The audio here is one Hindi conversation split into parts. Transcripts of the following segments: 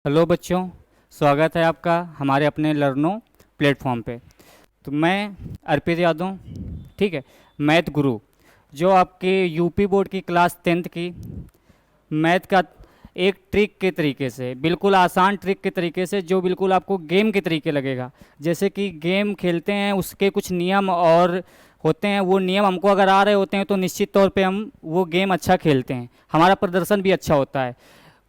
हेलो बच्चों, स्वागत है आपका हमारे अपने लर्नो प्लेटफॉर्म पे। तो मैं अर्पित यादव, ठीक है, मैथ गुरु, जो आपके यूपी बोर्ड की क्लास 10th की मैथ का एक ट्रिक के तरीके से, बिल्कुल आसान ट्रिक के तरीके से, जो बिल्कुल आपको गेम के तरीके लगेगा। जैसे कि गेम खेलते हैं, उसके कुछ नियम और होते हैं, वो नियम हमको अगर आ रहे होते हैं तो निश्चित तौर पे हम वो गेम अच्छा खेलते हैं, हमारा प्रदर्शन भी अच्छा होता है।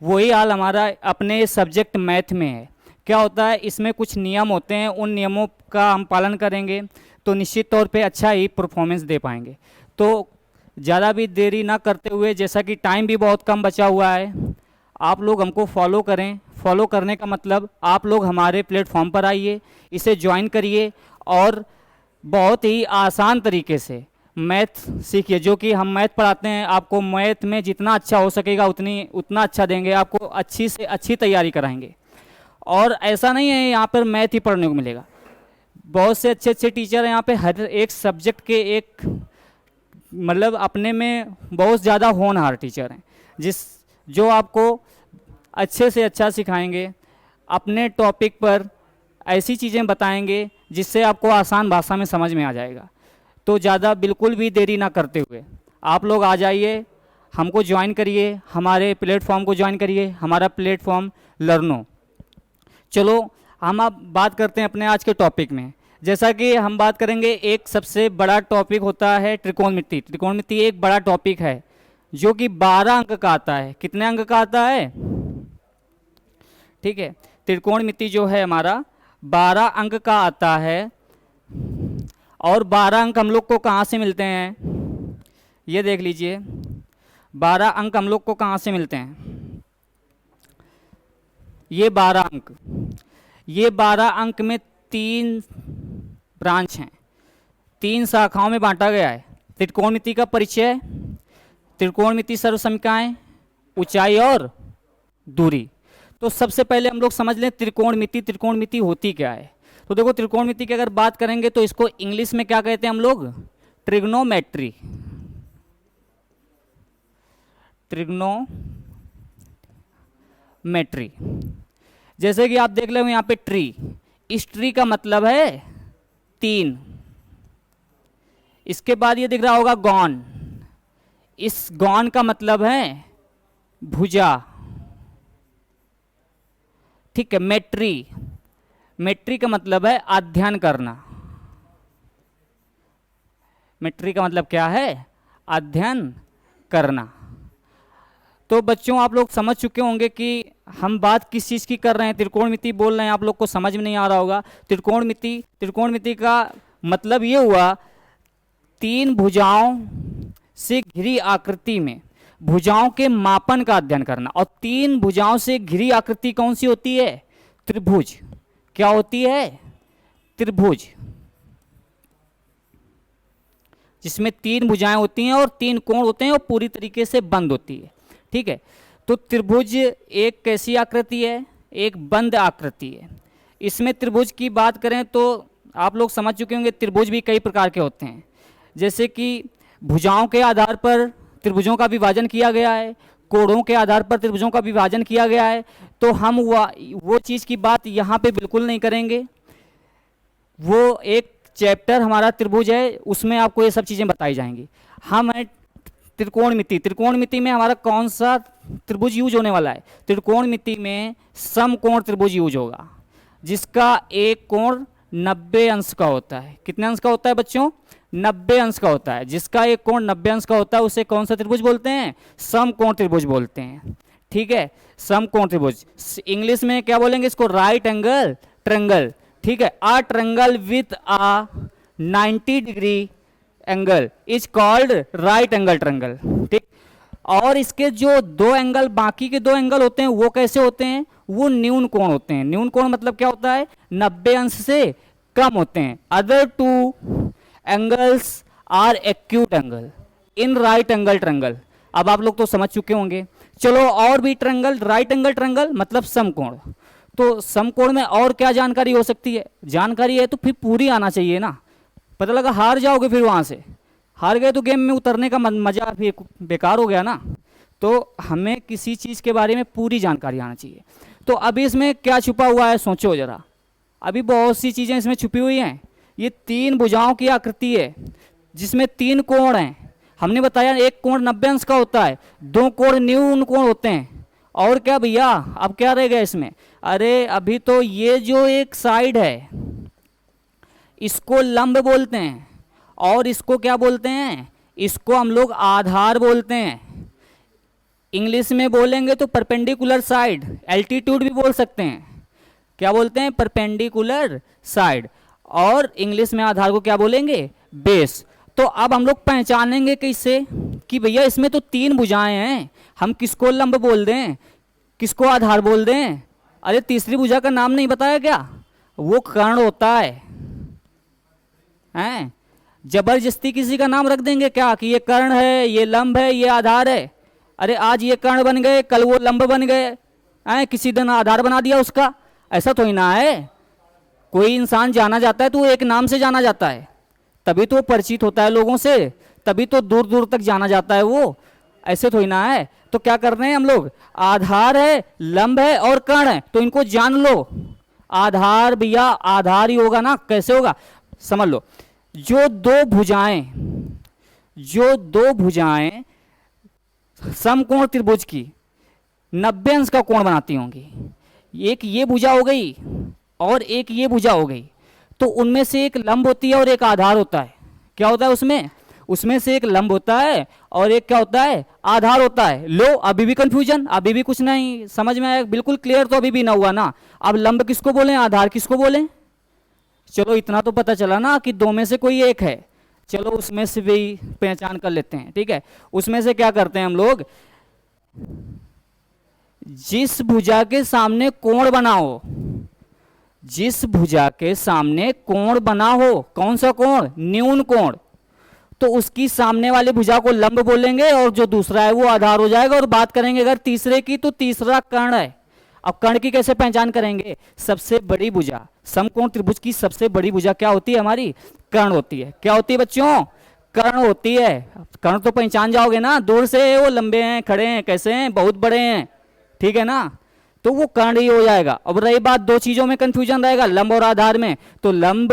वही हाल हमारा अपने सब्जेक्ट मैथ में है। क्या होता है, इसमें कुछ नियम होते हैं, उन नियमों का हम पालन करेंगे तो निश्चित तौर पे अच्छा ही परफॉर्मेंस दे पाएंगे। तो ज़्यादा भी देरी ना करते हुए, जैसा कि टाइम भी बहुत कम बचा हुआ है, आप लोग हमको फॉलो करें। फॉलो करने का मतलब आप लोग हमारे प्लेटफॉर्म पर आइए, इसे ज्वाइन करिए और बहुत ही आसान तरीके से मैथ सीखिए। जो कि हम मैथ पढ़ाते हैं, आपको मैथ में जितना अच्छा हो सकेगा उतना अच्छा देंगे, आपको अच्छी से अच्छी तैयारी कराएंगे। और ऐसा नहीं है यहाँ पर मैथ ही पढ़ने को मिलेगा, बहुत से अच्छे अच्छे टीचर हैं यहाँ पे, हर एक सब्जेक्ट के एक मतलब अपने में बहुत ज़्यादा होनहार टीचर हैं, जो आपको अच्छे से अच्छा सिखाएंगे, अपने टॉपिक पर ऐसी चीज़ें बताएंगे जिससे आपको आसान भाषा में समझ में आ जाएगा। तो ज़्यादा बिल्कुल भी देरी ना करते हुए आप लोग आ जाइए, हमको ज्वाइन करिए, हमारे प्लेटफॉर्म को ज्वाइन करिए, हमारा प्लेटफॉर्म लर्नो। चलो हम अब बात करते हैं अपने आज के टॉपिक में। जैसा कि हम बात करेंगे, एक सबसे बड़ा टॉपिक होता है त्रिकोणमिति। त्रिकोणमिति एक बड़ा टॉपिक है जो कि 12 अंक का आता है। कितने अंक का आता है? ठीक है, त्रिकोणमिति जो है हमारा 12 अंक का आता है। और 12 अंक हम लोग को कहाँ से मिलते हैं, ये देख लीजिए। 12 अंक हम लोग को कहाँ से मिलते हैं? ये 12 अंक में 3 ब्रांच हैं, 3 शाखाओं में बांटा गया है। त्रिकोणमिति का परिचय, त्रिकोणमिति सर्वसमीकाएं, ऊंचाई और दूरी। तो सबसे पहले हम लोग समझ लें त्रिकोणमिति। त्रिकोणमिति होती क्या है? तो देखो, त्रिकोणमिति की अगर बात करेंगे तो इसको इंग्लिश में क्या कहते हैं हम लोग? ट्रिग्नोमेट्री। ट्रिग्नोमेट्री। जैसे कि आप देख रहे हो यहाँ पे ट्री, इस ट्री का मतलब है 3। इसके बाद ये दिख रहा होगा गॉन, इस गॉन का मतलब है भुजा। ठीक है, मेट्री, मेट्री का मतलब है अध्ययन करना। मेट्री का मतलब क्या है? अध्ययन करना। तो बच्चों, आप लोग समझ चुके होंगे कि हम बात किस चीज़ की कर रहे हैं। त्रिकोणमिति बोल रहे हैं, आप लोग को समझ में नहीं आ रहा होगा। त्रिकोणमिति का मतलब ये हुआ, 3 भुजाओं से घिरी आकृति में भुजाओं के मापन का अध्ययन करना। और 3 भुजाओं से घिरी आकृति कौन सी होती है? त्रिभुज। क्या होती है? त्रिभुज, जिसमें 3 भुजाएं होती हैं और 3 कोण होते हैं और पूरी तरीके से बंद होती है। ठीक है, तो त्रिभुज एक कैसी आकृति है? एक बंद आकृति है। इसमें त्रिभुज की बात करें तो आप लोग समझ चुके होंगे, त्रिभुज भी कई प्रकार के होते हैं। जैसे कि भुजाओं के आधार पर त्रिभुजों का विभाजन किया गया है, कोणों के आधार पर त्रिभुजों का विभाजन किया गया है। तो हम वो चीज़ की बात यहाँ पे बिल्कुल नहीं करेंगे। वो एक चैप्टर हमारा त्रिभुज है, उसमें आपको ये सब चीज़ें बताई जाएंगी। हम है त्रिकोणमिति। त्रिकोणमिति में हमारा कौन सा त्रिभुज यूज होने वाला है? त्रिकोणमिति में समकोण त्रिभुज यूज होगा, जिसका एक कोण 90 अंश का होता है। कितने अंश का होता है बच्चों? 90 अंश का होता है। जिसका एक कोण 90 अंश का होता है उसे कौन सा त्रिभुज बोलते हैं? समकोण त्रिभुज बोलते हैं। ठीक है, समकोण त्रिभुज। इंग्लिश में क्या बोलेंगे इसको? Right angle triangle. ठीक है, a triangle with a 90 degree angle is called right angle triangle. ठीक, और इसके जो 2 एंगल, बाकी के 2 एंगल होते हैं, वो कैसे होते हैं? वो न्यून कोण होते हैं। न्यून कोण मतलब क्या होता है? 90 अंश से कम होते हैं। Other 2 angles are acute angle in right angle triangle. अब आप लोग तो समझ चुके होंगे। चलो, और भी ट्रायंगल, राइट एंगल ट्रायंगल मतलब समकोण। तो समकोण में और क्या जानकारी हो सकती है? जानकारी है तो फिर पूरी आना चाहिए ना। पता लगा हार जाओगे, फिर वहां से हार गए तो गेम में उतरने का मजा फिर बेकार हो गया ना। तो हमें किसी चीज़ के बारे में पूरी जानकारी आना चाहिए। तो अभी इसमें क्या छुपा हुआ है सोचो ज़रा, अभी बहुत सी चीज़ें इसमें छुपी हुई हैं। ये 3 भुजाओं की आकृति है जिसमें 3 कोण हैं। हमने बताया एक कोण 90 अंश का होता है, 2 कोण न्यून कोण होते हैं, और क्या भैया अब क्या रह गया इसमें? अरे अभी तो ये जो एक साइड है इसको लंब बोलते हैं, और इसको क्या बोलते हैं? इसको हम लोग आधार बोलते हैं। इंग्लिश में बोलेंगे तो परपेंडिकुलर साइड, एल्टीट्यूड भी बोल सकते हैं। क्या बोलते हैं? Perpendicular side. और इंग्लिश में आधार को क्या बोलेंगे? बेस। तो अब हम लोग पहचानेंगे कैसे कि भैया इसमें तो 3 भुजाएं हैं, हम किसको लंब बोल दें, किसको आधार बोल दें? अरे तीसरी भुजा का नाम नहीं बताया क्या? वो कर्ण होता है। हैं? जबरदस्ती किसी का नाम रख देंगे क्या कि ये कर्ण है, ये लंब है, ये आधार है? अरे आज ये कर्ण बन गए, कल वो लंब बन गए, हैं? किसी दिन आधार बना दिया उसका, ऐसा तो ही ना है। कोई इंसान जाना जाता है तो एक नाम से जाना जाता है, तभी तो परिचित होता है लोगों से, तभी तो दूर दूर तक जाना जाता है वो, ऐसे तो ही ना है। तो क्या कर रहे हैं हम लोग? आधार है, लंब है और कर्ण है, तो इनको जान लो। आधार भैया आधार ही होगा ना, कैसे होगा समझ लो। जो दो भुजाएं समकोण त्रिभुज की 90 अंश का कोण बनाती होंगी, एक ये भुजा हो गई और एक ये भुजा हो गई, तो उनमें से एक लंब होती है और एक आधार होता है। क्या होता है उसमें से एक लंब होता है और एक क्या होता है? आधार होता है। लो अभी भी कंफ्यूजन, अभी भी कुछ नहीं समझ में आया, बिल्कुल क्लियर तो अभी भी ना हुआ ना। अब लंब किसको बोलें, आधार किसको बोलें? चलो इतना तो पता चला ना कि 2 में से कोई एक है, चलो उसमें से भी पहचान कर लेते हैं, ठीक है। उसमें से क्या करते हैं हम लोग? जिस भुजा के सामने कोण बना हो, जिस भुजा के सामने कोण बना हो, कौन सा कोण? न्यून कोण, तो उसकी सामने वाली भुजा को लंब बोलेंगे और जो दूसरा है वो आधार हो जाएगा। और बात करेंगे अगर तीसरे की, तो तीसरा कर्ण है। अब कर्ण की कैसे पहचान करेंगे? सबसे बड़ी भुजा, समकोण त्रिभुज की सबसे बड़ी भुजा क्या होती है हमारी? कर्ण होती है। क्या होती है बच्चों? कर्ण होती है। कर्ण तो पहचान जाओगे ना, दूर से वो लंबे हैं, खड़े हैं, कैसे हैं, बहुत बड़े हैं, ठीक है ना, तो वो कर्ण ही हो जाएगा। अब रही बात 2 चीजों में कंफ्यूजन रहेगा, लंब और आधार में, तो लंब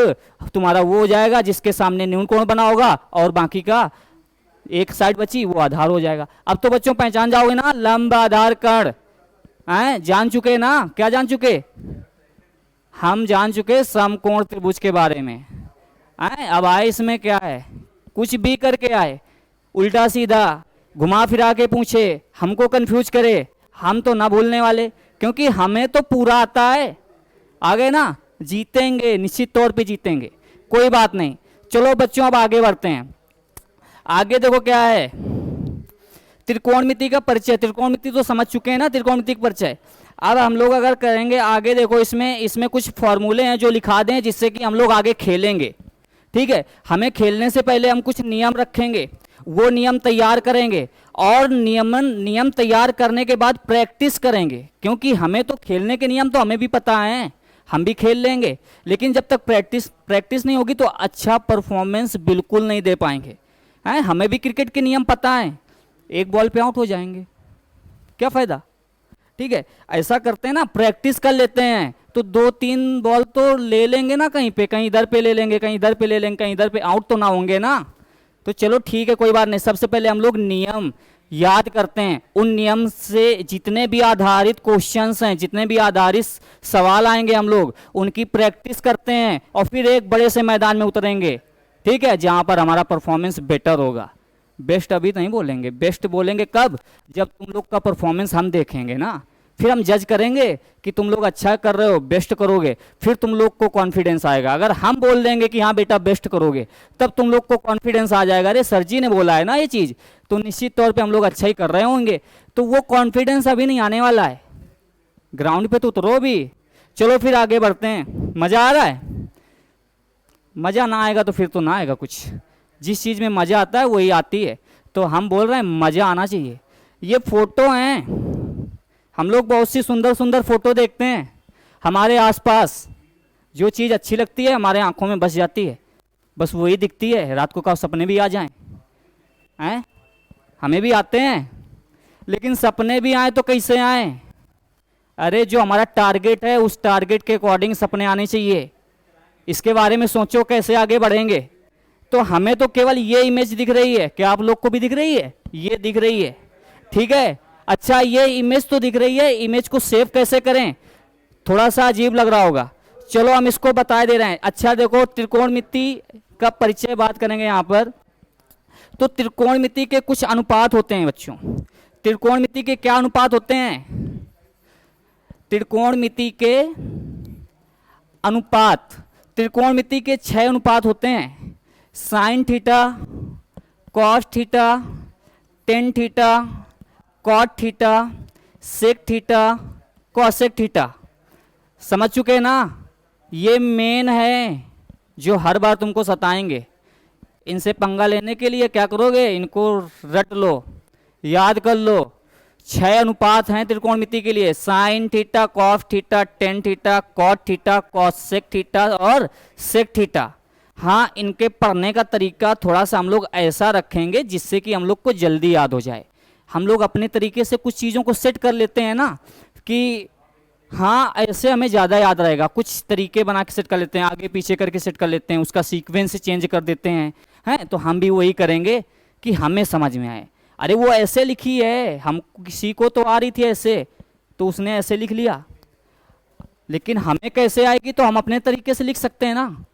तुम्हारा वो हो जाएगा जिसके सामने न्यून कोण बना होगा, और बाकी का एक साइड बची वो आधार हो जाएगा। अब तो बच्चों पहचान जाओगे ना, लंब आधार कर्ण, हैं? जान चुके ना? क्या जान चुके? हम जान चुके समकोण त्रिभुज के बारे में, हैं? अब आए इसमें क्या है, कुछ भी करके आए, उल्टा सीधा घुमा फिरा के पूछे, हमको कंफ्यूज करे, हम तो ना भूलने वाले, क्योंकि हमें तो पूरा आता है। आ गए ना? जीतेंगे, निश्चित तौर पे जीतेंगे, कोई बात नहीं। चलो बच्चों अब आगे बढ़ते हैं। आगे देखो क्या है, त्रिकोणमिति का परिचय। त्रिकोणमिति तो समझ चुके हैं ना, त्रिकोणमिति का परिचय। अब हम लोग अगर करेंगे आगे, देखो इसमें कुछ फॉर्मूले हैं जो लिखा दें जिससे कि हम लोग आगे खेलेंगे, ठीक है। हमें खेलने से पहले हम कुछ नियम रखेंगे, वो नियम तैयार करेंगे, और नियम तैयार करने के बाद प्रैक्टिस करेंगे, क्योंकि हमें तो खेलने के नियम तो हमें भी पता है, हम भी खेल लेंगे, लेकिन जब तक प्रैक्टिस नहीं होगी तो अच्छा परफॉर्मेंस बिल्कुल नहीं दे पाएंगे, हैं? हमें भी क्रिकेट के नियम पता है, एक बॉल पे आउट हो जाएंगे, क्या फायदा, ठीक है। ऐसा करते हैं ना, प्रैक्टिस कर लेते हैं, तो 2-3 बॉल तो ले लेंगे ना, कहीं पे, कहीं इधर पे ले लेंगे, कहीं इधर पे ले लेंगे, कहीं इधर पे, आउट तो ना होंगे ना। तो चलो ठीक है, कोई बात नहीं। सबसे पहले हम लोग नियम याद करते हैं, उन नियम से जितने भी आधारित क्वेश्चंस हैं, जितने भी आधारित सवाल आएंगे हम लोग उनकी प्रैक्टिस करते हैं, और फिर एक बड़े से मैदान में उतरेंगे, ठीक है, जहां पर हमारा परफॉर्मेंस बेटर होगा। बेस्ट अभी नहीं बोलेंगे, बेस्ट बोलेंगे कब? जब तुम लोग का परफॉर्मेंस हम देखेंगे ना, फिर हम जज करेंगे कि तुम लोग अच्छा कर रहे हो, बेस्ट करोगे, फिर तुम लोग को कॉन्फिडेंस आएगा। अगर हम बोल देंगे कि हाँ बेटा बेस्ट करोगे, तब तुम लोग को कॉन्फिडेंस आ जाएगा, अरे सर जी ने बोला है ना ये चीज़, तो निश्चित तौर पे हम लोग अच्छा ही कर रहे होंगे। तो वो कॉन्फिडेंस अभी नहीं आने वाला है, ग्राउंड पे तो उतरो अभी। चलो फिर आगे बढ़ते हैं। मज़ा आ रहा है? मज़ा ना आएगा तो फिर तो ना आएगा कुछ, जिस चीज़ में मज़ा आता है वही आती है। तो हम बोल रहे हैं मज़ा आना चाहिए। ये फोटो हैं, हम लोग बहुत सी सुंदर सुंदर फोटो देखते हैं हमारे आसपास, जो चीज़ अच्छी लगती है हमारे आंखों में बस जाती है, बस वही दिखती है। रात को कब सपने भी आ जाएं, हैं? हमें भी आते हैं, लेकिन सपने भी आए तो कैसे आए? अरे जो हमारा टारगेट है उस टारगेट के अकॉर्डिंग सपने आने चाहिए। इसके बारे में सोचो कैसे आगे बढ़ेंगे। तो हमें तो केवल ये इमेज दिख रही है, क्या आप लोग को भी दिख रही है? ये दिख रही है, ठीक है। अच्छा ये इमेज तो दिख रही है, इमेज को सेव कैसे करें? थोड़ा सा अजीब लग रहा होगा, चलो हम इसको बता दे रहे हैं। अच्छा देखो, त्रिकोणमिति का परिचय बात करेंगे यहाँ पर। तो त्रिकोणमिति के कुछ अनुपात होते हैं बच्चों। त्रिकोणमिति के क्या अनुपात होते हैं? त्रिकोणमिति के अनुपात, त्रिकोणमिति के 6 अनुपात होते हैं। Sine theta, cos theta, tan theta, cot theta, sec theta, cosec theta. समझ चुके हैं ना? ये मेन है जो हर बार तुमको सताएंगे। इनसे पंगा लेने के लिए क्या करोगे? इनको रट लो, याद कर लो। 6 अनुपात हैं त्रिकोणमिति के लिए, sine theta, cos theta, tan theta, cot theta, cosec theta और सेक थीटा। हाँ, इनके पढ़ने का तरीका थोड़ा सा हम लोग ऐसा रखेंगे जिससे कि हम लोग को जल्दी याद हो जाए। हम लोग अपने तरीके से कुछ चीज़ों को सेट कर लेते हैं ना कि हाँ ऐसे हमें ज़्यादा याद रहेगा। कुछ तरीके बना के सेट कर लेते हैं, आगे पीछे करके सेट कर लेते हैं, उसका सीक्वेंस चेंज कर देते हैं तो हम भी वही करेंगे कि हमें समझ में आए। अरे वो ऐसे लिखी है, हम किसी को तो आ रही थी ऐसे, तो उसने ऐसे लिख लिया, लेकिन हमें कैसे आएगी? तो हम अपने तरीके से लिख सकते हैं ना,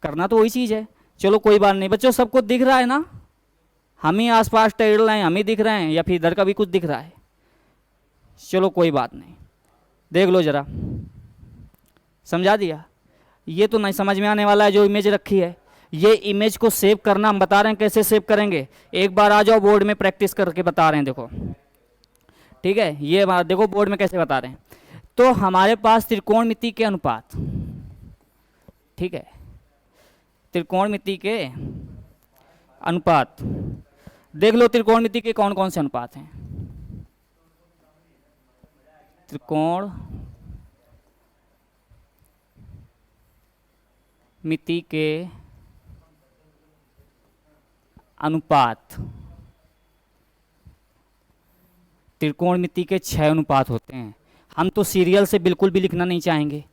करना तो वही चीज़ है। चलो कोई बात नहीं बच्चों, सबको दिख रहा है ना? हम ही आसपास टहल रहे हैं, हम ही दिख रहे हैं या फिर इधर का भी कुछ दिख रहा है? चलो कोई बात नहीं, देख लो जरा, समझा दिया। ये तो नहीं समझ में आने वाला है जो इमेज रखी है। ये इमेज को सेव करना हम बता रहे हैं, कैसे सेव करेंगे। एक बार आ जाओ, बोर्ड में प्रैक्टिस करके बता रहे हैं, देखो ठीक है। ये देखो बोर्ड में कैसे बता रहे हैं। तो हमारे पास त्रिकोणमिति के अनुपात, ठीक है, त्रिकोणमिति के अनुपात देख लो। त्रिकोणमिति के कौन कौन से अनुपात हैं? त्रिकोण मिति के अनुपात, त्रिकोणमिति के 6 अनुपात होते हैं। हम तो सीरियल से बिल्कुल भी लिखना नहीं चाहेंगे,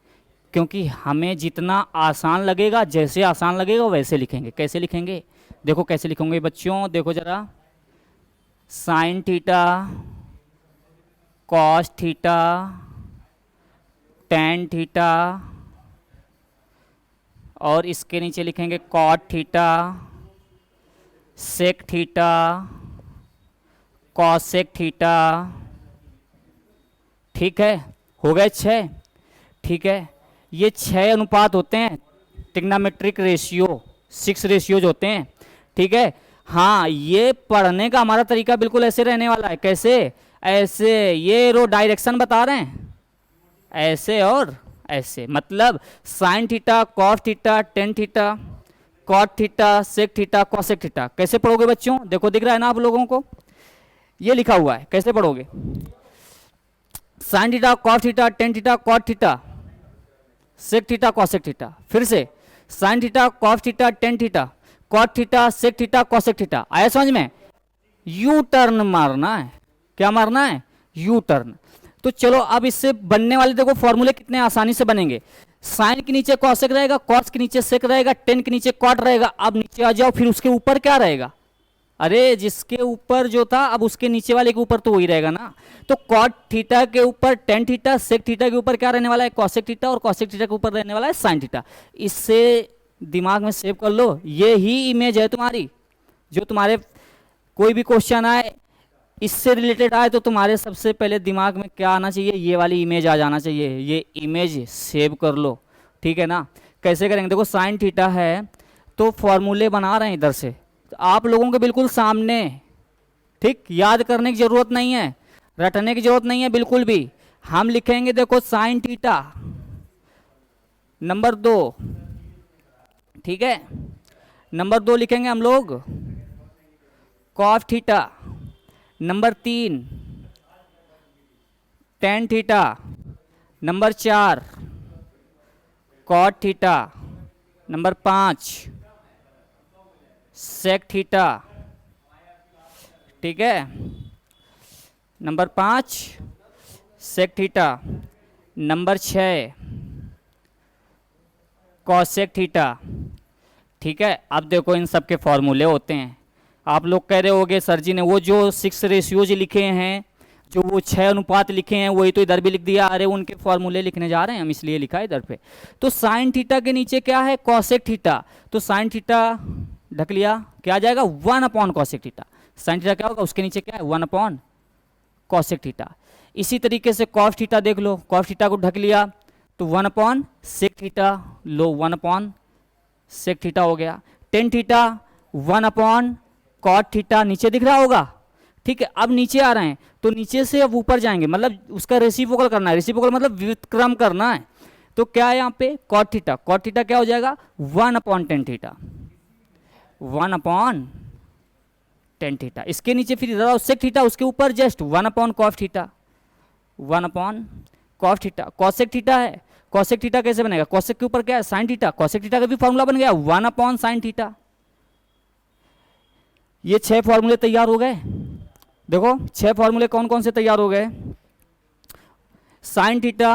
क्योंकि हमें जितना आसान लगेगा, जैसे आसान लगेगा वैसे लिखेंगे। कैसे लिखेंगे? देखो कैसे लिखेंगे बच्चों, देखो जरा। Sine theta, cos theta, tan theta और इसके नीचे लिखेंगे cot theta, sec theta, cosec theta. ठीक है, हो गए 6। ठीक है, ये 6 अनुपात होते हैं, ट्रिग्नोमेट्रिक रेशियो, 6 रेशियोज होते हैं। ठीक है, हाँ ये पढ़ने का हमारा तरीका बिल्कुल ऐसे रहने वाला है। कैसे? ऐसे, ये रो डायरेक्शन बता रहे हैं, ऐसे और ऐसे, मतलब sine theta, cos theta, tan theta, cot theta, sec theta, cosec theta. कैसे पढ़ोगे बच्चों? देखो दिख रहा है ना आप लोगों को, ये लिखा हुआ है। कैसे पढ़ोगे? Sine theta, cos theta, tan theta, cot theta, sec theta, cosec theta. फिर से sine theta, cos theta, tan theta, cot theta, sec theta, cosec theta. आया समझ में? यू टर्न मारना है। क्या मारना है? U turn. तो चलो अब इससे बनने वाले देखो फॉर्मूले कितने आसानी से बनेंगे। साइन के नीचे कॉसेक रहेगा, कॉस के नीचे सेक रहेगा, टेन के नीचे कॉट रहेगा। अब नीचे आ जाओ, फिर उसके ऊपर क्या रहेगा? अरे जिसके ऊपर जो था, अब उसके नीचे वाले के ऊपर तो वही रहेगा ना। तो कॉट थीटा के ऊपर टेन थीटा, सेक थीटा के ऊपर क्या रहने वाला है? कॉसेक थीटा, और कॉसेक थीटा के ऊपर रहने वाला है साइन थीटा। इससे दिमाग में सेव कर लो, ये ही इमेज है तुम्हारी। जो तुम्हारे कोई भी क्वेश्चन आए, इससे रिलेटेड आए, तो तुम्हारे सबसे पहले दिमाग में क्या आना चाहिए? ये वाली इमेज आ जाना चाहिए। ये इमेज सेव कर लो, ठीक है ना। कैसे करेंगे? देखो साइन थीटा है, तो फॉर्मूले बना रहे हैं इधर से, तो आप लोगों के बिल्कुल सामने, ठीक। याद करने की जरूरत नहीं है, रटने की जरूरत नहीं है बिल्कुल भी। हम लिखेंगे देखो साइन थीटा नंबर 2, ठीक है। नंबर 2 लिखेंगे हम लोग cos theta, number 3 tan theta, number 4 cot theta, number 5 sec theta. ठीक है, number 5 sec theta, number 6 cosec theta. ठीक है, अब देखो इन सब के फॉर्मूले होते हैं। आप लोग कह रहे होगे सर जी ने वो जो 6 रेशियोज लिखे हैं, जो वो 6 अनुपात लिखे हैं, वही तो इधर भी लिख दिया। अरे उनके फॉर्मूले लिखने जा रहे हैं हम, इसलिए लिखा है इधर पे। तो साइन थीटा के नीचे क्या है, कॉसेक थीटा। तो साइन थीटा ढक लिया, क्या आ जाएगा 1 upon cosec theta. Sine theta क्या होगा, उसके नीचे क्या है 1 अपॉन कॉसेक थीटा। इसी तरीके से कॉस थीटा देख लो, कॉस थीटा को ढक लिया तो 1 अपॉन सेक थीटा, लो 1 अपॉन सेक थीटा हो गया। Tan theta 1 upon cot theta, नीचे दिख रहा होगा। ठीक है, अब नीचे आ रहे हैं तो नीचे से अब ऊपर जाएंगे, मतलब उसका रेसिप्रोकल करना है। रेसिप्रोकल मतलब व्युत्क्रम करना है। तो क्या है यहाँ पे कॉट थीटा, कॉट थीटा क्या हो जाएगा 1 upon tan theta, 1 upon tan theta. इसके नीचे फिर इधर सेक थीटा, उसके ऊपर just 1 upon cos theta, 1 upon cos theta. Cosec theta है, कॉसेक थीटा कैसे बनेगा, कॉसेक के ऊपर क्या है साइन थीटा, कॉसेक थीटा का भी फॉर्मूला बन गया 1 अपॉन साइन थीटा। ये 6 फॉर्मूले तैयार हो गए। देखो 6 फॉर्मूले कौन कौन से तैयार हो गए, sine theta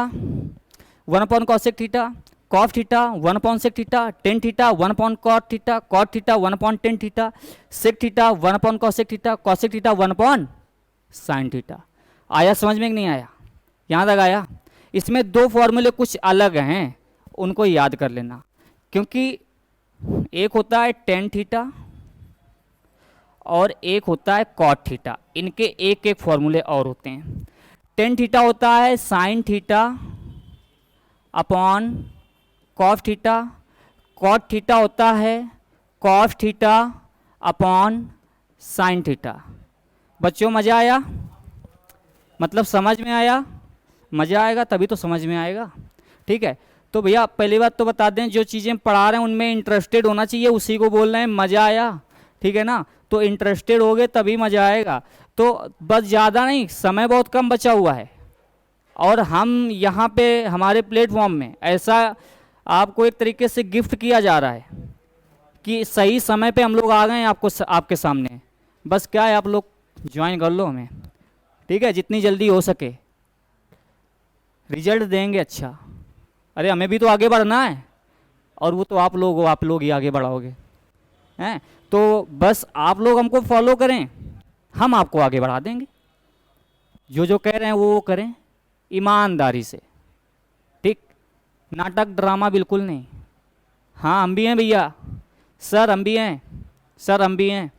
1 upon cosec theta, cos theta 1 upon sec theta, tan theta 1 upon cot theta, cot theta 1 upon tan theta, sec theta 1 upon cosec theta, cosec theta 1 upon sine theta. आया समझ में कि नहीं आया, यहाँ तक आया। इसमें 2 फॉर्मूले कुछ अलग हैं, उनको याद कर लेना, क्योंकि एक होता है टेन थीटा और एक होता है कॉट थीटा। इनके एक एक फॉर्मूले और होते हैं। टेन थीटा होता है sine theta upon cos theta, cot theta होता है cos theta upon sine theta. बच्चों मज़ा आया, मतलब समझ में आया, मज़ा आएगा तभी तो समझ में आएगा। ठीक है, तो भैया पहली बात तो बता दें, जो चीज़ें पढ़ा रहे हैं उनमें इंटरेस्टेड होना चाहिए, उसी को बोल रहे हैं मज़ा आया। ठीक है ना, तो इंटरेस्टेड होगे तभी मज़ा आएगा। तो बस ज़्यादा नहीं, समय बहुत कम बचा हुआ है और हम यहाँ पे हमारे प्लेटफॉर्म में ऐसा आपको एक तरीके से गिफ्ट किया जा रहा है कि सही समय पे हम लोग आ गए हैं आपके सामने। बस क्या है, आप लोग ज्वाइन कर लो हमें, ठीक है, जितनी जल्दी हो सके। रिजल्ट देंगे अच्छा, अरे हमें भी तो आगे बढ़ना है, और वो तो आप लोग हो, आप लोग ही आगे बढ़ाओगे हैं। तो बस आप लोग हमको फॉलो करें, हम आपको आगे बढ़ा देंगे। जो जो कह रहे हैं वो करें ईमानदारी से, ठीक, नाटक ड्रामा बिल्कुल नहीं। हाँ हम भी हैं भैया, सर हम भी हैं, सर हम भी हैं।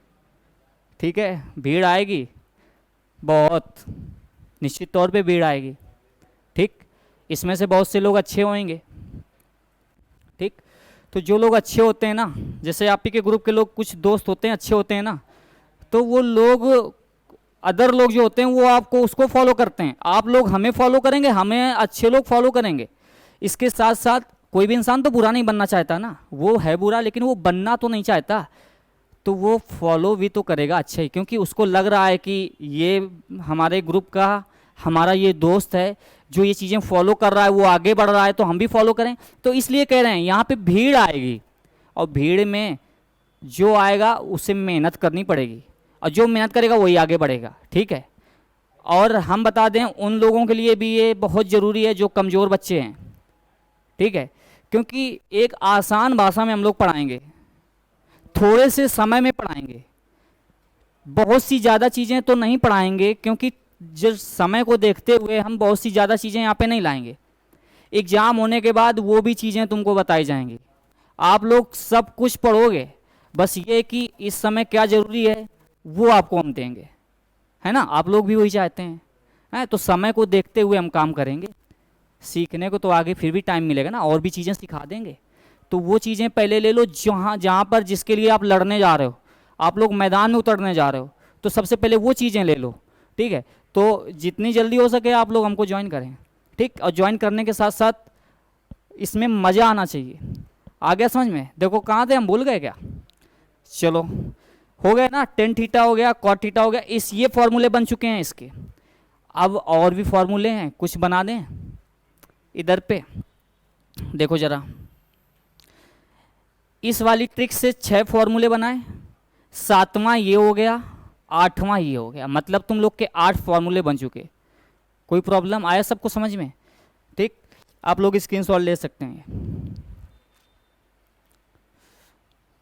ठीक है, भीड़ आएगी बहुत, निश्चित तौर पे भीड़ आएगी। ठीक, इसमें से बहुत से लोग अच्छे होंगे। ठीक, तो जो लोग अच्छे होते हैं ना, जैसे आप ही के ग्रुप के लोग कुछ दोस्त होते हैं अच्छे होते हैं ना, तो वो लोग अदर लोग जो होते हैं वो आपको उसको फॉलो करते हैं, आप लोग हमें फॉलो करेंगे, हमें अच्छे लोग फॉलो करेंगे। इसके साथ साथ कोई भी इंसान तो बुरा नहीं बनना चाहता ना, वो है बुरा लेकिन वो बनना तो नहीं चाहता, तो वो फॉलो भी तो करेगा अच्छा ही, क्योंकि उसको लग रहा है कि ये हमारे ग्रुप का हमारा ये दोस्त है जो ये चीज़ें फॉलो कर रहा है, वो आगे बढ़ रहा है, तो हम भी फॉलो करें। तो इसलिए कह रहे हैं यहाँ पे भीड़ आएगी, और भीड़ में जो आएगा उसे मेहनत करनी पड़ेगी, और जो मेहनत करेगा वही आगे बढ़ेगा। ठीक है, और हम बता दें उन लोगों के लिए भी ये बहुत ज़रूरी है जो कमज़ोर बच्चे हैं। ठीक है, क्योंकि एक आसान भाषा में हम लोग पढ़ाएंगे, थोड़े से समय में पढ़ाएंगे, बहुत सी ज़्यादा चीज़ें तो नहीं पढ़ाएंगे, क्योंकि जो समय को देखते हुए हम बहुत सी ज़्यादा चीज़ें यहाँ पे नहीं लाएंगे। एग्ज़ाम होने के बाद वो भी चीज़ें तुमको बताई जाएंगी, आप लोग सब कुछ पढ़ोगे, बस ये कि इस समय क्या ज़रूरी है वो आपको हम देंगे, है ना। आप लोग भी वही चाहते हैं, तो समय को देखते हुए हम काम करेंगे। सीखने को तो आगे फिर भी टाइम मिलेगा ना, और भी चीज़ें सिखा देंगे। तो वो चीज़ें पहले ले लो जहाँ पर जिसके लिए आप लड़ने जा रहे हो, आप लोग मैदान में उतरने जा रहे हो, तो सबसे पहले वो चीज़ें ले लो। ठीक है, तो जितनी जल्दी हो सके आप लोग हमको ज्वाइन करें। ठीक, और ज्वाइन करने के साथ साथ इसमें मज़ा आना चाहिए। आ गया समझ में, देखो कहाँ थे हम, भूल गए क्या। चलो हो गया ना, टेन थीटा हो गया, कॉट थीटा हो गया, ये फॉर्मूले बन चुके हैं इसके। अब और भी फॉर्मूले हैं, कुछ बना दें इधर पे, देखो ज़रा, इस वाली ट्रिक से 6 फॉर्मूले बनाए, 7वां ये हो गया, 8वां ये हो गया, मतलब तुम लोग के 8 फॉर्मूले बन चुके। कोई प्रॉब्लम आया सबको समझ में? ठीक, आप लोग स्क्रीनशॉट ले सकते हैं,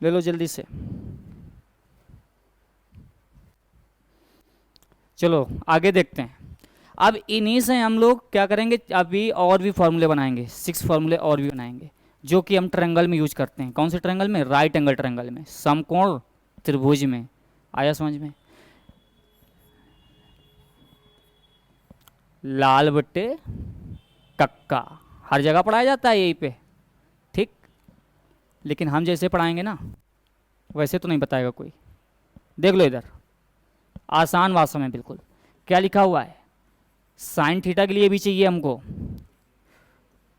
ले लो जल्दी से। चलो आगे देखते हैं। अब इन्हीं से हम लोग क्या करेंगे, अभी और भी फॉर्मूले बनाएंगे, 6 फॉर्मूले और भी बनाएंगे, जो कि हम ट्रायंगल में यूज करते हैं। कौन से ट्रायंगल में? राइट एंगल ट्रायंगल में, समकोण त्रिभुज में। आया समझ में? लाल बट्टे कक्का हर जगह पढ़ाया जाता है यहीं पे, ठीक। लेकिन हम जैसे पढ़ाएंगे ना वैसे तो नहीं बताएगा कोई। देख लो इधर, आसान भाषा में बिल्कुल क्या लिखा हुआ है। साइन थीटा के लिए भी चाहिए हमको,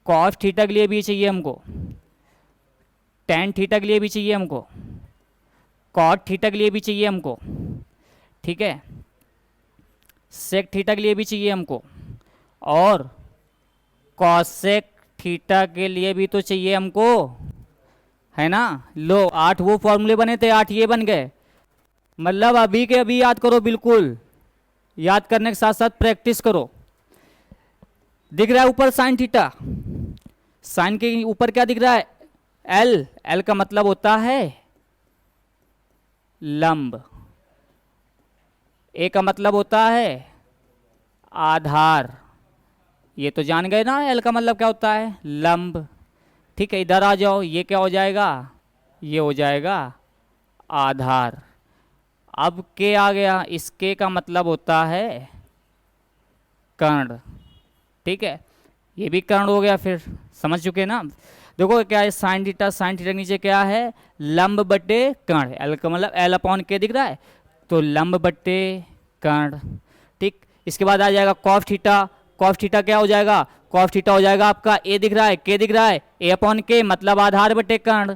कॉस थीटा के लिए भी चाहिए हमको, टेन थीटा के लिए भी चाहिए हमको, कॉट थीटा के लिए भी चाहिए हमको, ठीक है, सेक थीटा के लिए भी चाहिए हमको, और कॉसेक थीटा के लिए भी तो चाहिए हमको, है ना। लो 8 वो फॉर्मूले बने थे, 8 ये बन गए। मतलब अभी के अभी याद करो, बिल्कुल याद करने के साथ साथ प्रैक्टिस करो। दिख रहा है ऊपर साइन थीटा, साइन के ऊपर क्या दिख रहा है? एल। एल का मतलब होता है लंब, ए का मतलब होता है आधार। ये तो जान गए ना एल का मतलब क्या होता है? लंब। ठीक है, इधर आ जाओ, ये क्या हो जाएगा? ये हो जाएगा आधार। अब के आ गया, इस के का मतलब होता है कर्ण। ठीक है, ये भी कर्ण हो गया। फिर समझ चुके ना। देखो क्या है, साइन थीटा, साइन थीटा नीचे क्या है? लंब बटे कर्ण। एल का मतलब एल अपॉन के दिख रहा है, तो लंब बटे कर्ण। ठीक, इसके बाद आ जाएगा कॉस थीटा। कॉस थीटा क्या हो जाएगा? कॉस थीटा हो जाएगा आपका, ए दिख रहा है, के दिख रहा है, ए अपॉन के मतलब आधार बटे कर्ण,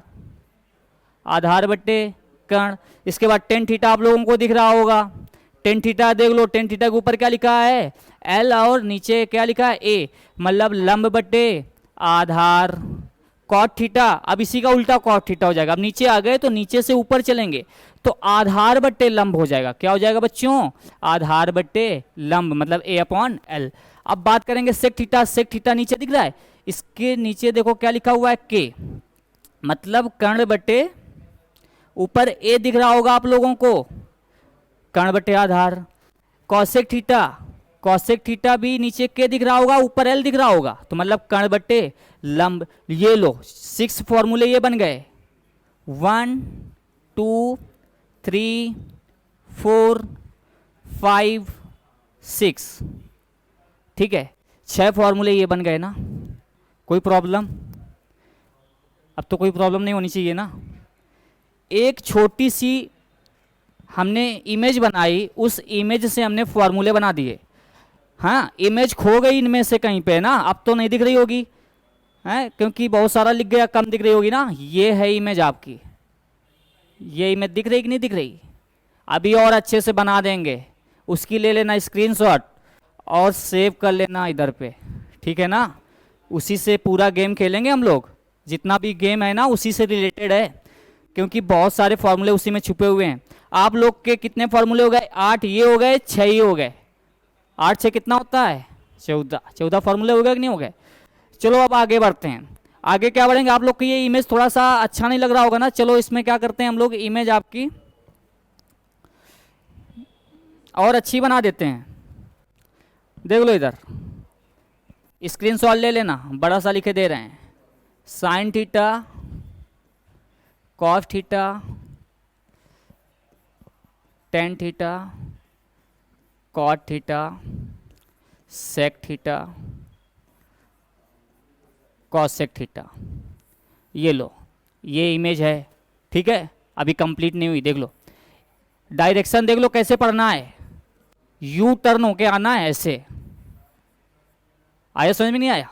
आधार बटे कर्ण। इसके बाद टेन थीटा आप लोगों को दिख रहा होगा। टेन थीटा देख लो, टेन थीटा के ऊपर क्या लिखा है? एल, और नीचे क्या लिखा है? ए, मतलब लंब बटे आधार। कॉट थीटा, अब इसी का उल्टा कॉट थीटा हो जाएगा। अब नीचे आ गए तो नीचे से ऊपर चलेंगे तो आधार बट्टे लंब हो जाएगा। क्या हो जाएगा बच्चों? आधार बट्टे लंब, मतलब ए अपॉन एल। अब बात करेंगे सेक थीटा। सेक थीटा नीचे दिख रहा है, इसके नीचे देखो क्या लिखा हुआ है? के, मतलब कर्ण बट्टे, ऊपर ए दिख रहा होगा आप लोगों को, कर्ण बट्टे आधार। कॉसेक थीटा, कॉसेक थीटा भी नीचे के दिख रहा होगा, ऊपर एल दिख रहा होगा, तो मतलब कर्ण बट्टे लंब। ये लो 6 फॉर्मूले ये बन गए, 1 2 3 4 5 6। ठीक है, 6 फॉर्मूले ये बन गए ना। कोई प्रॉब्लम? अब तो कोई प्रॉब्लम नहीं होनी चाहिए ना। एक छोटी सी हमने इमेज बनाई, उस इमेज से हमने फॉर्मूले बना दिए। हाँ, इमेज खो गई इनमें से कहीं पे ना, अब तो नहीं दिख रही होगी है, क्योंकि बहुत सारा लिख गया, कम दिख रही होगी ना। ये है इमेज आपकी, ये इमेज दिख रही कि नहीं दिख रही? अभी और अच्छे से बना देंगे, उसकी ले लेना स्क्रीनशॉट और सेव कर लेना इधर पे, ठीक है ना। उसी से पूरा गेम खेलेंगे हम लोग, जितना भी गेम है ना उसी से रिलेटेड है, क्योंकि बहुत सारे फॉर्मूले उसी में छुपे हुए हैं। आप लोग के कितने फॉर्मूले हो गए? 8 ये हो गए, 6 ये हो गए। 8 से कितना होता है? 14। 14 फॉर्मूले हो गए कि नहीं हो गए? चलो अब आगे बढ़ते हैं। आगे क्या बढ़ेंगे? आप लोग की ये इमेज थोड़ा सा अच्छा नहीं लग रहा होगा ना। चलो इसमें क्या करते हैं हम लोग, इमेज आपकी और अच्छी बना देते हैं। देख लो इधर, स्क्रीनशॉट ले लेना, बड़ा सा लिखे दे रहे हैं। Sine theta, cos theta, tan theta, cot theta, sec theta, cosec theta. ये लो, ये इमेज है, ठीक है। अभी कंप्लीट नहीं हुई, देख लो। डायरेक्शन देख लो कैसे पढ़ना है, यू टर्न होके आना है ऐसे। आया समझ में? नहीं आया?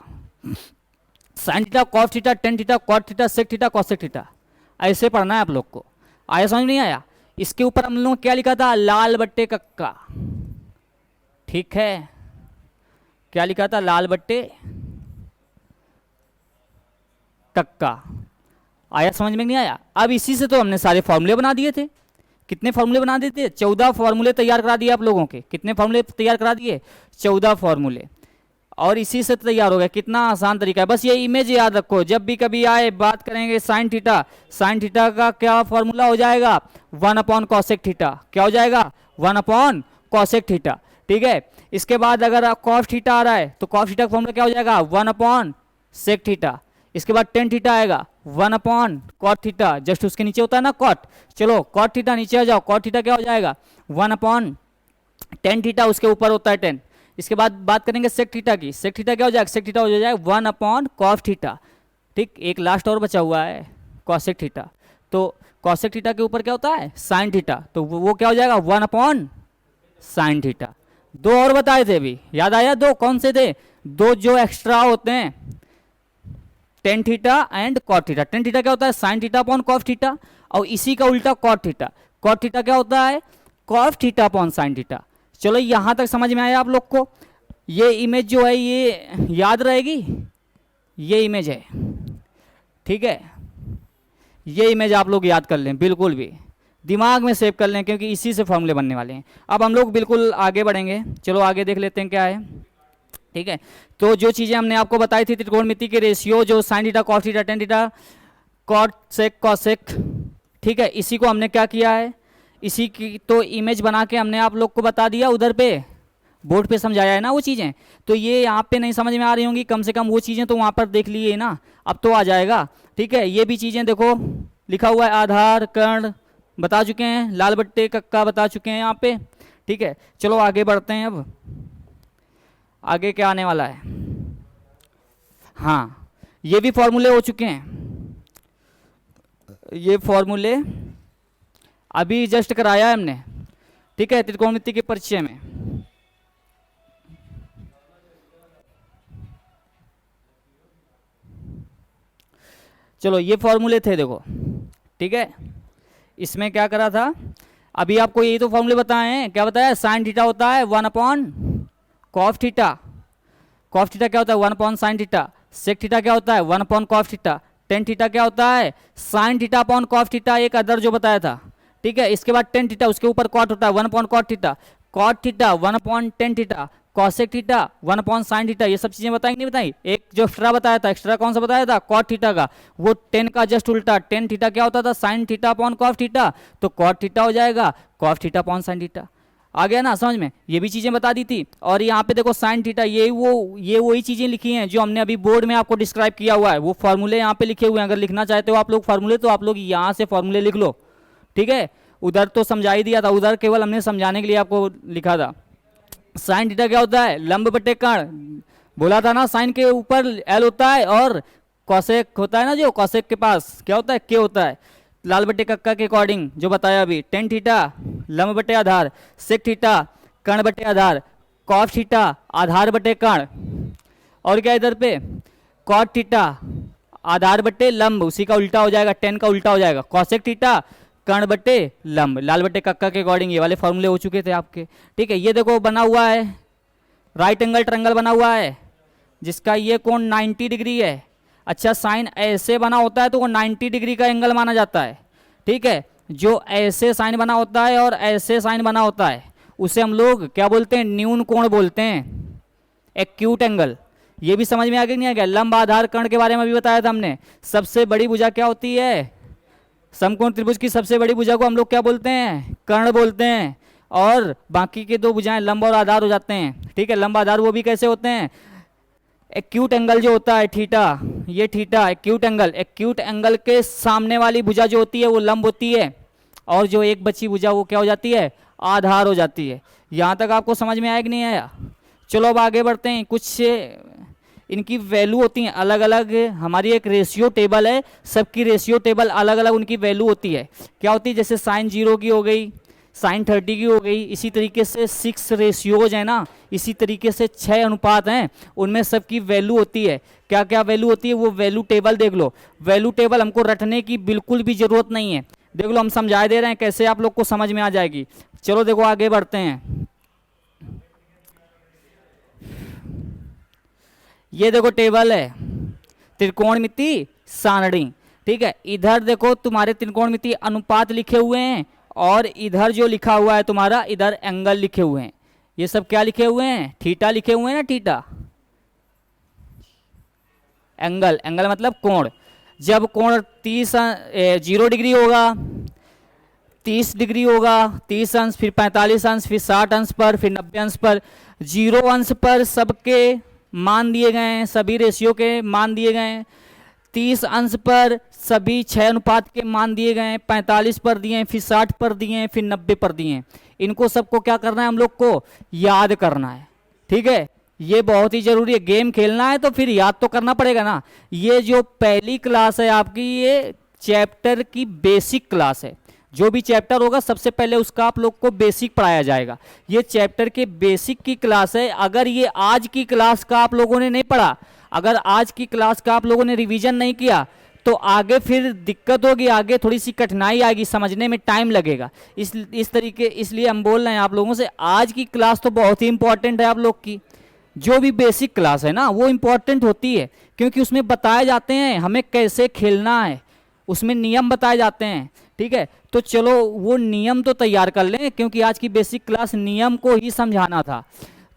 Sine theta, cos theta, tan theta, cot theta, sec theta, cosec theta, ऐसे पढ़ना है आप लोग को। आया समझ में? नहीं आया? इसके ऊपर हम लोग क्या लिखा था? लाल बट्टे कक्का, ठीक है। क्या लिखा था? लाल बट्टे कक्का। आया समझ में? नहीं आया? अब इसी से तो हमने सारे फॉर्मूले बना दिए थे। कितने फॉर्मूले बना देते, 14 फॉर्मूले तैयार करा दिए आप लोगों के। कितने फॉर्मूले तैयार करा दिए, 14 फॉर्मूले, और इसी से तैयार हो गया। कितना आसान तरीका है, बस ये इमेज याद रखो। जब भी कभी आए बात करेंगे साइन थीटा, साइन थीटा का क्या फॉर्मूला हो जाएगा, 1 कॉसेक थीटा। क्या हो जाएगा, 1 कॉसेक थीटा। ठीक है, इसके बाद अगर कॉस थीटा आ रहा है तो कॉस थीटा का फॉर्मूला क्या हो जाएगा, 1 सेक थीटा। इसके बाद टेन थीटा आएगा, 1 कॉट थीटा, जस्ट उसके नीचे होता है ना कॉट। चलो कॉट थीटा नीचे आ जाओ, कॉट थीटा क्या हो जाएगा, 1/10 थीटा, उसके ऊपर होता है 10। इसके बाद बात करेंगे सेक थीटा की, सेक थीटा क्या हो जाएगा, सेक थीटा हो जाएगा 1/कॉस थीटा। ठीक, एक लास्ट और बचा हुआ है कॉसेक थीटा। तो कॉसेक थीटा के ऊपर क्या होता है, साइन थीटा, तो वो क्या हो जाएगा, 1/साइन थीटा। दो और बताए थे अभी, याद आया, दो कौन से थे, दो जो एक्स्ट्रा होते हैं, tan theta and cot theta. Tan theta क्या होता है, sine theta upon cos theta, और इसी का उल्टा कॉट थीटा। कॉट थीटा क्या होता है, cos theta upon sine theta. चलो यहां तक समझ में आया आप लोग को। ये इमेज जो है ये याद रहेगी, ये इमेज है, ठीक है, ये इमेज आप लोग याद कर लें, बिल्कुल भी दिमाग में सेव कर लें, क्योंकि इसी से फॉर्मूले बनने वाले हैं। अब हम लोग बिल्कुल आगे बढ़ेंगे, चलो आगे देख लेते हैं क्या है। ठीक है, तो जो चीज़ें हमने आपको बताई थी त्रिकोणमिति के रेशियो, जो sine theta cos theta tan theta cot sec cosec, ठीक है, इसी को हमने क्या किया है, इसी की तो इमेज बना के हमने आप लोग को बता दिया, उधर पे बोर्ड पे समझाया है ना वो चीज़ें। तो ये यहाँ पे नहीं समझ में आ रही होंगी, कम से कम वो चीज़ें तो वहाँ पर देख लिए ना, अब तो आ जाएगा। ठीक है, ये भी चीज़ें देखो लिखा हुआ है, आधार कर्ण बता चुके हैं, लाल बट्टे कक्का बता चुके हैं यहाँ पे। ठीक है, चलो आगे बढ़ते हैं। अब आगे क्या आने वाला है, हाँ ये भी फॉर्मूले हो चुके हैं, ये फॉर्मूले अभी जस्ट कराया है हमने। ठीक है, त्रिकोणमिति के परिचय में। चलो ये फॉर्मूले थे देखो, ठीक है, इसमें क्या करा था, अभी आपको यही तो फॉर्मूले बताए हैं। क्या बताया, साइन थीटा होता है 1/कॉस थीटा, कॉस थीटा क्या होता है 1/साइन थीटा, सेक थीटा क्या होता है 1/कॉस थीटा, टेन थीटा क्या होता है sine theta upon cos theta, एक अदर जो बताया था। ठीक है, इसके बाद टेन थीटा, उसके ऊपर कॉट होता है 1/कॉट थीटा, कॉट थीटा 1/टेन थीटा, कॉसेक थीटा 1/साइन थीटा। ये सब चीजें बताई नहीं बताई। एक जो एक्स्ट्रा बताया था, एक्स्ट्रा कौन सा बताया था, कॉट थीटा का, वो 10 का जस्ट उल्टा, टेन थीटा क्या होता था sine theta upon cos theta, तो कॉट थीटा हो जाएगा cos theta upon sine theta. आ गया ना समझ में, ये भी चीजें बता दी थी। और यहाँ पे देखो साइन थीटा, ये वही चीजें लिखी हैं जो हमने अभी बोर्ड में आपको डिस्क्राइब किया हुआ है, वो फॉर्मूले यहाँ पे लिखे हुए हैं। अगर लिखना चाहते हो आप लोग फॉर्मूले, तो आप लोग यहाँ से फॉर्मूले लिख लो। ठीक है, उधर तो समझा ही दिया था, उधर केवल हमने समझाने के लिए आपको लिखा था। साइन थीटा क्या होता है, लंब बटे कर्ण, बोला था ना, साइन के ऊपर एल होता है, और कॉसेक होता है ना, जो कॉसेक के पास क्या होता है, के होता है। लाल बटे कक्का के अकॉर्डिंग जो बताया अभी, टेन थीटा लंब बटे आधार, सेक थीटा कर्ण बटे आधार, कॉस थीटा आधार बटे कर्ण, और क्या इधर पे कॉट थीटा आधार बटे लंब, उसी का उल्टा हो जाएगा, टेन का उल्टा हो जाएगा, कॉसेक थीटा कर्ण बटे लंब। लाल बटे कक्का के अकॉर्डिंग ये वाले फॉर्मूले हो चुके थे आपके। ठीक है, ये देखो बना हुआ है राइट एंगल ट्रायंगल बना हुआ है, जिसका ये कोण 90 डिग्री है। अच्छा, साइन ऐसे बना होता है तो वो 90 डिग्री का एंगल माना जाता है। ठीक है, जो ऐसे साइन बना होता है और ऐसे साइन बना होता है, उसे हम लोग क्या बोलते हैं, न्यून कोण बोलते हैं, एक्यूट एंगल। ये भी समझ में आ गया नहीं आ गया। लंब आधार कर्ण के बारे में भी बताया था हमने। सबसे बड़ी भुजा क्या होती है, समकोण त्रिभुज की सबसे बड़ी भुजा को हम लोग क्या बोलते हैं, कर्ण बोलते हैं, और बाकी के दो भुजाएं लंब और आधार हो जाते हैं। ठीक है, लंब आधार वो भी कैसे होते हैं, एक्यूट एंगल जो होता है थीटा, ये थीटा एक्यूट एंगल के सामने वाली भुजा जो होती है वो लंब होती है, और जो एक बची भुजा वो क्या हो जाती है, आधार हो जाती है। यहाँ तक आपको समझ में आया कि नहीं आया। चलो अब आगे बढ़ते हैं। कुछ इनकी वैल्यू होती हैं अलग अलग, हमारी एक रेशियो टेबल है, सबकी रेशियो टेबल अलग अलग उनकी वैल्यू होती है। क्या होती है, जैसे साइन 0 की हो गई, साइन 30 की हो गई, इसी तरीके से 6 रेशियोज है ना, इसी तरीके से 6 अनुपात हैं, उनमें सबकी वैल्यू होती है। क्या क्या वैल्यू होती है, वो वैल्यू टेबल देख लो। वैल्यू टेबल हमको रटने की बिल्कुल भी जरूरत नहीं है, देख लो हम समझा दे रहे हैं कैसे आप लोग को समझ में आ जाएगी। चलो देखो आगे बढ़ते हैं। ये देखो टेबल है त्रिकोणमिति सारणी। ठीक है, इधर देखो तुम्हारे त्रिकोणमिति अनुपात लिखे हुए हैं, और इधर जो लिखा हुआ है तुम्हारा, इधर एंगल लिखे हुए हैं, ये सब क्या लिखे हुए हैं, थीटा लिखे हुए हैं ना, थीटा। एंगल, एंगल मतलब कोण। जब कोण 0 डिग्री होगा, 30 डिग्री होगा, 30 अंश, फिर 45 अंश, फिर 60 अंश पर, फिर 90 अंश पर, 0 अंश पर सबके मान दिए गए हैं, सभी रेशियो के मान दिए गए हैं। 30 अंश पर सभी 6 अनुपात के मान दिए गए हैं, 45 पर दिए हैं, फिर 60 पर दिए हैं, फिर 90 पर दिए हैं। इनको सबको क्या करना है, हम लोग को याद करना है, ठीक है। ये बहुत ही जरूरी है, गेम खेलना है तो फिर याद तो करना पड़ेगा ना। ये जो पहली क्लास है आपकी, ये चैप्टर की बेसिक क्लास है। जो भी चैप्टर होगा सबसे पहले उसका आप लोग को बेसिक पढ़ाया जाएगा। ये चैप्टर के बेसिक की क्लास है। अगर ये आज की क्लास का आप लोगों ने नहीं पढ़ा, अगर आज की क्लास का आप लोगों ने रिवीजन नहीं किया, तो आगे फिर दिक्कत होगी, आगे थोड़ी सी कठिनाई आएगी, समझने में टाइम लगेगा। इस तरीके, इसलिए हम बोल रहे हैं आप लोगों से, आज की क्लास तो बहुत ही इंपॉर्टेंट है आप लोग की। जो भी बेसिक क्लास है ना, वो इंपॉर्टेंट होती है, क्योंकि उसमें बताए जाते हैं हमें कैसे खेलना है, उसमें नियम बताए जाते हैं, ठीक है। तो चलो वो नियम तो तैयार कर लें, क्योंकि आज की बेसिक क्लास नियम को ही समझाना था।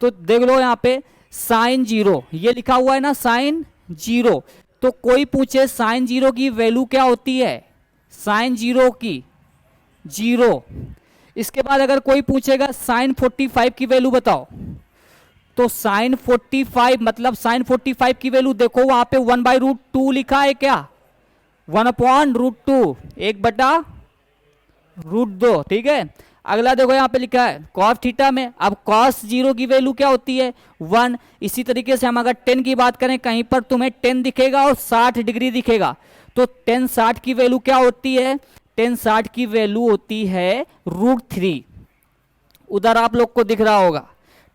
तो देख लो यहाँ पे साइन 0 ये लिखा हुआ है ना, साइन 0। तो कोई पूछे साइन 0 की वैल्यू क्या होती है, साइन 0 की 0। इसके बाद अगर कोई पूछेगा साइन 45 की वैल्यू बताओ, तो साइन 45 मतलब साइन 45 की वैल्यू देखो, वहां पे 1/√2 लिखा है क्या, 1/√2, 1/√2, ठीक है। अगला देखो यहाँ पे लिखा है कॉस थीटा में, अब कॉस 0 की वैल्यू क्या होती है, 1। इसी तरीके से हम अगर 10 की बात करें, कहीं पर तुम्हें 10 दिखेगा और 60 डिग्री दिखेगा, तो 10 60 की वैल्यू क्या होती है, 10 60 की वैल्यू होती है √3। उधर आप लोग को दिख रहा होगा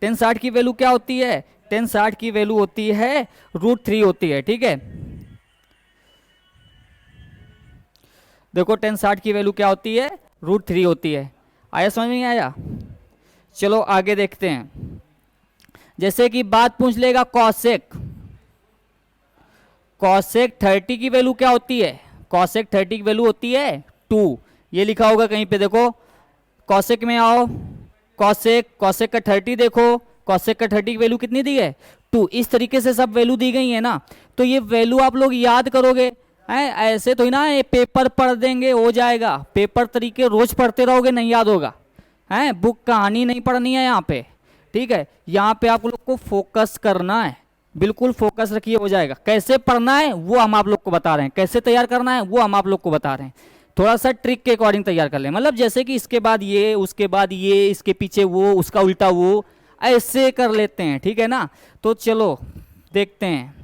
10 60 की वैल्यू क्या होती है, 10 60 की वैल्यू होती है √3 होती है, ठीक है। देखो 10 60 की वैल्यू क्या होती है, √3 होती है। आया समझ में, आया। चलो आगे देखते हैं। जैसे कि बात पूछ लेगा कॉसेक, कॉसेक 30 की वैल्यू क्या होती है, कॉसेक 30 की वैल्यू होती है 2। ये लिखा होगा कहीं पे, देखो कॉसेक में आओ, कॉसेक, कॉसेक का 30 देखो, कॉसेक का 30 की वैल्यू कितनी दी है, 2। इस तरीके से सब वैल्यू दी गई है ना, तो ये वैल्यू आप लोग याद करोगे हैं, ऐसे तो ही ना ये पेपर पढ़ देंगे हो जाएगा, पेपर तरीके रोज पढ़ते रहोगे नहीं याद होगा, हैं बुक कहानी नहीं पढ़नी है यहाँ पे, ठीक है। यहाँ पे आप लोग को फोकस करना है, बिल्कुल फोकस रखिए, हो जाएगा। कैसे पढ़ना है वो हम आप लोग को बता रहे हैं, कैसे तैयार करना है वो हम आप लोग को बता रहे हैं। थोड़ा सा ट्रिक के अकॉर्डिंग तैयार कर लें, मतलब जैसे कि इसके बाद ये, उसके बाद ये, इसके पीछे वो, उसका उल्टा वो, ऐसे कर लेते हैं, ठीक है ना। तो चलो देखते हैं।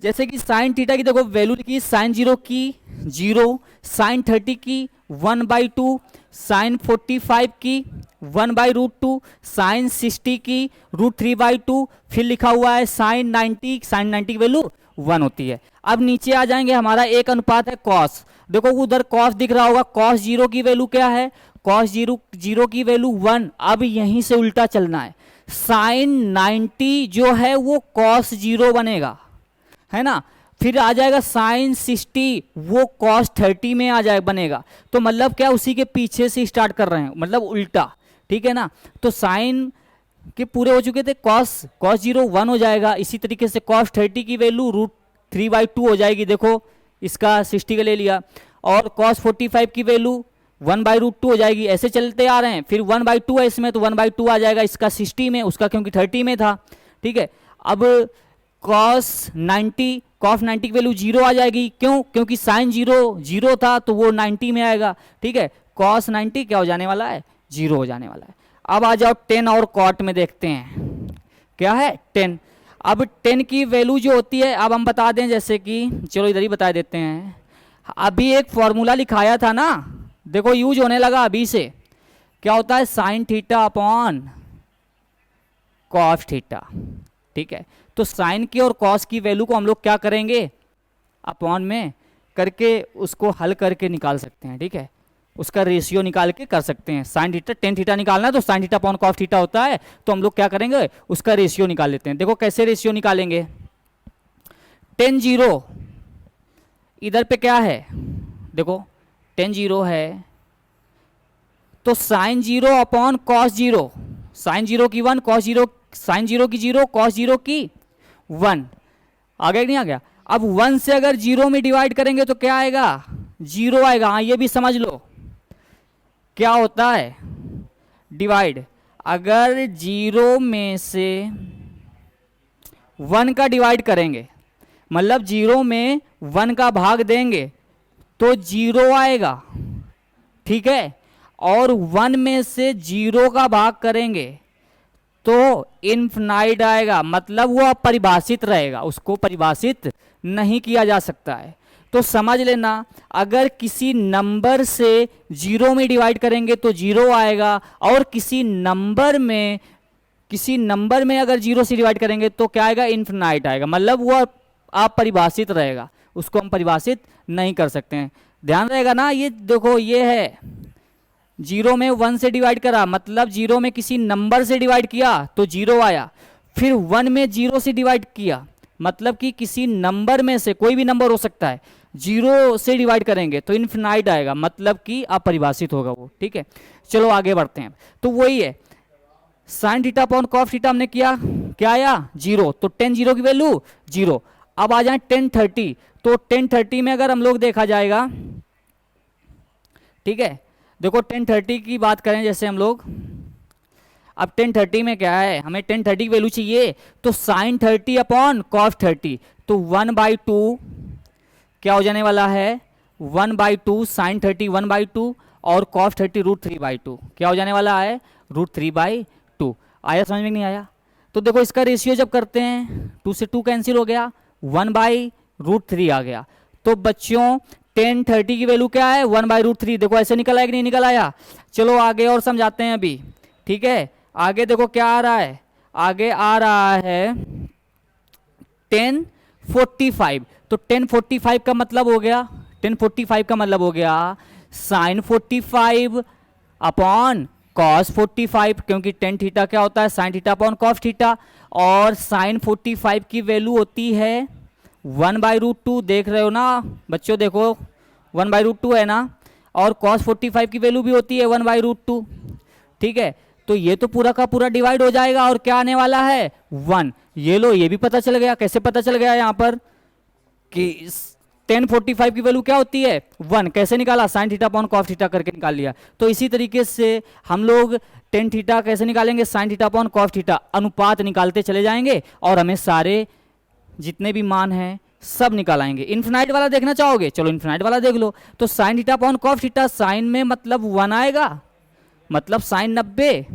जैसे कि साइन थीटा की देखो वैल्यू लिखी, साइन 0 की 0, साइन 30 की 1/2, साइन 45 की 1/√2, साइन 60 की √3/2, फिर लिखा हुआ है साइन 90, साइन 90 की वैल्यू 1 होती है। अब नीचे आ जाएंगे, हमारा एक अनुपात है कॉस, देखो उधर कॉस दिख रहा होगा, कॉस 0 की वैल्यू क्या है, कॉस 0 की वैल्यू 1। अब यहीं से उल्टा चलना है, साइन 90 जो है वो कॉस 0 बनेगा, है ना। फिर आ जाएगा साइन 60, वो कॉस 30 में आ जाए बनेगा। तो मतलब क्या, उसी के पीछे से स्टार्ट कर रहे हैं, मतलब उल्टा, ठीक है ना। तो साइन के पूरे हो चुके थे, कॉस 0 1 हो जाएगा। इसी तरीके से कॉस 30 की वैल्यू √3/2 हो जाएगी, देखो इसका 60 का ले लिया, और कॉस 45 की वैल्यू 1/√2 हो जाएगी। ऐसे चलते आ रहे हैं, फिर 1/2 है इसमें, तो 1/2 आ जाएगा इसका 60 में, उसका क्योंकि 30 में था, ठीक है। अब कॉस 90 की वैल्यू 0 आ जाएगी, क्यों, क्योंकि साइन 0 था, तो वो 90 में आएगा, ठीक है। कॉस 90 क्या हो जाने वाला है, 0 हो जाने वाला है। अब आ जाओ 10 और कॉट में देखते हैं, क्या है 10। अब 10 की वैल्यू जो होती है, अब हम बता दें, जैसे कि चलो इधर ही बता देते हैं। अभी एक फॉर्मूला लिखाया था ना, देखो यूज होने लगा अभी से, क्या होता है, sine theta upon cos theta, ठीक है। तो साइन की और कॉस की वैल्यू को हम लोग क्या करेंगे, अपॉन में करके उसको हल करके निकाल सकते हैं, ठीक है। उसका रेशियो निकाल के कर सकते हैं। साइन थीटा, टेन थीटा निकालना है तो sine theta upon cos theta होता है, तो हम लोग क्या करेंगे, उसका रेशियो निकाल लेते हैं। देखो कैसे रेशियो निकालेंगे, टेन 0 इधर पे क्या है, देखो टेन जीरो है तो sine zero upon cos zero, sine zero की one, cos zero, sine zero की जीरो, कॉस जीरो की वन। आ गया कि नहीं आ गया? अब वन से अगर जीरो में डिवाइड करेंगे तो क्या आएगा? जीरो आएगा। हाँ, ये भी समझ लो क्या होता है डिवाइड। अगर जीरो में से वन का डिवाइड करेंगे, मतलब जीरो में वन का भाग देंगे तो जीरो आएगा, ठीक है। और वन में से जीरो का भाग करेंगे तो इनफिनाइट आएगा, मतलब वो अपरिभाषित रहेगा, उसको परिभाषित नहीं किया जा सकता है। तो समझ लेना, अगर किसी नंबर से जीरो में डिवाइड करेंगे तो जीरो आएगा, और किसी नंबर में अगर जीरो से डिवाइड करेंगे तो क्या आएगा? इनफिनाइट आएगा, मतलब वो अपरिभाषित रहेगा, उसको हम परिभाषित नहीं कर सकते हैं। ध्यान रहेगा ना? ये देखो, ये है जीरो में वन से डिवाइड करा, मतलब जीरो में किसी नंबर से डिवाइड किया तो जीरो आया। फिर वन में जीरो से डिवाइड किया, मतलब कि किसी नंबर में से, कोई भी नंबर हो सकता है, जीरो से डिवाइड करेंगे तो इनफिनाइट आएगा, मतलब कि अपरिभाषित होगा वो, ठीक है। चलो आगे बढ़ते हैं। तो वही है, sine theta upon cos theta हमने किया, क्या आया? जीरो। तो टेन जीरो की वैल्यू जीरो। अब आ जाए टेन थर्टी, तो टेन थर्टी में अगर हम लोग देखा जाएगा, ठीक है, देखो टेन थर्टी की बात करें जैसे हम लोग, अब टेन थर्टी में क्या है, हमें टेन थर्टी की वैल्यू चाहिए, तो sine thirty upon cos thirty, तो वन बाई टू क्या हो जाने वाला है? One by two, sine thirty one by two, और cos thirty root three by two, क्या हो जाने वाला है? Root three by two. आया समझ में? नहीं आया? तो देखो इसका रेशियो जब करते हैं, टू से टू कैंसिल हो गया, वन बाई रूट थ्री आ गया। तो बच्चों टेन थर्टी की वैल्यू क्या है? One by root three. देखो ऐसे निकल आया कि नहीं निकल आया? चलो आगे और समझाते हैं अभी, ठीक है। आगे देखो क्या आ रहा है, आगे आ रहा है 1045। तो 1045 का मतलब हो गया, 1045 का मतलब हो गया साइन 45 अपॉन कॉस 45, क्योंकि टेन थीटा क्या होता है? Sine theta upon cos theta. और साइन 45 की वैल्यू होती है वन बाई रूट टू, देख रहे हो ना बच्चों? देखो वन बाई रूट टू है ना, और कॉस 45 की वैल्यू भी होती है वन बाई रूट टू, ठीक है। तो ये तो पूरा का पूरा डिवाइड हो जाएगा, और क्या आने वाला है? वन। ये लो, ये भी पता चल गया। कैसे पता चल गया यहाँ पर कि 1045 की वैल्यू क्या होती है? वन। कैसे निकाला? Sign theta upon cos theta करके निकाल लिया। तो इसी तरीके से हम लोग टेन थीटा कैसे निकालेंगे? Sign theta upon cos theta, अनुपात निकालते चले जाएंगे और हमें सारे जितने भी मान हैं सब निकाल आएंगे। इन्फिनाइट वाला देखना चाहोगे? चलो इन्फिनाइट वाला देख लो। तो sine theta upon cos theta, sine में मतलब वन आएगा, मतलब साइन 90,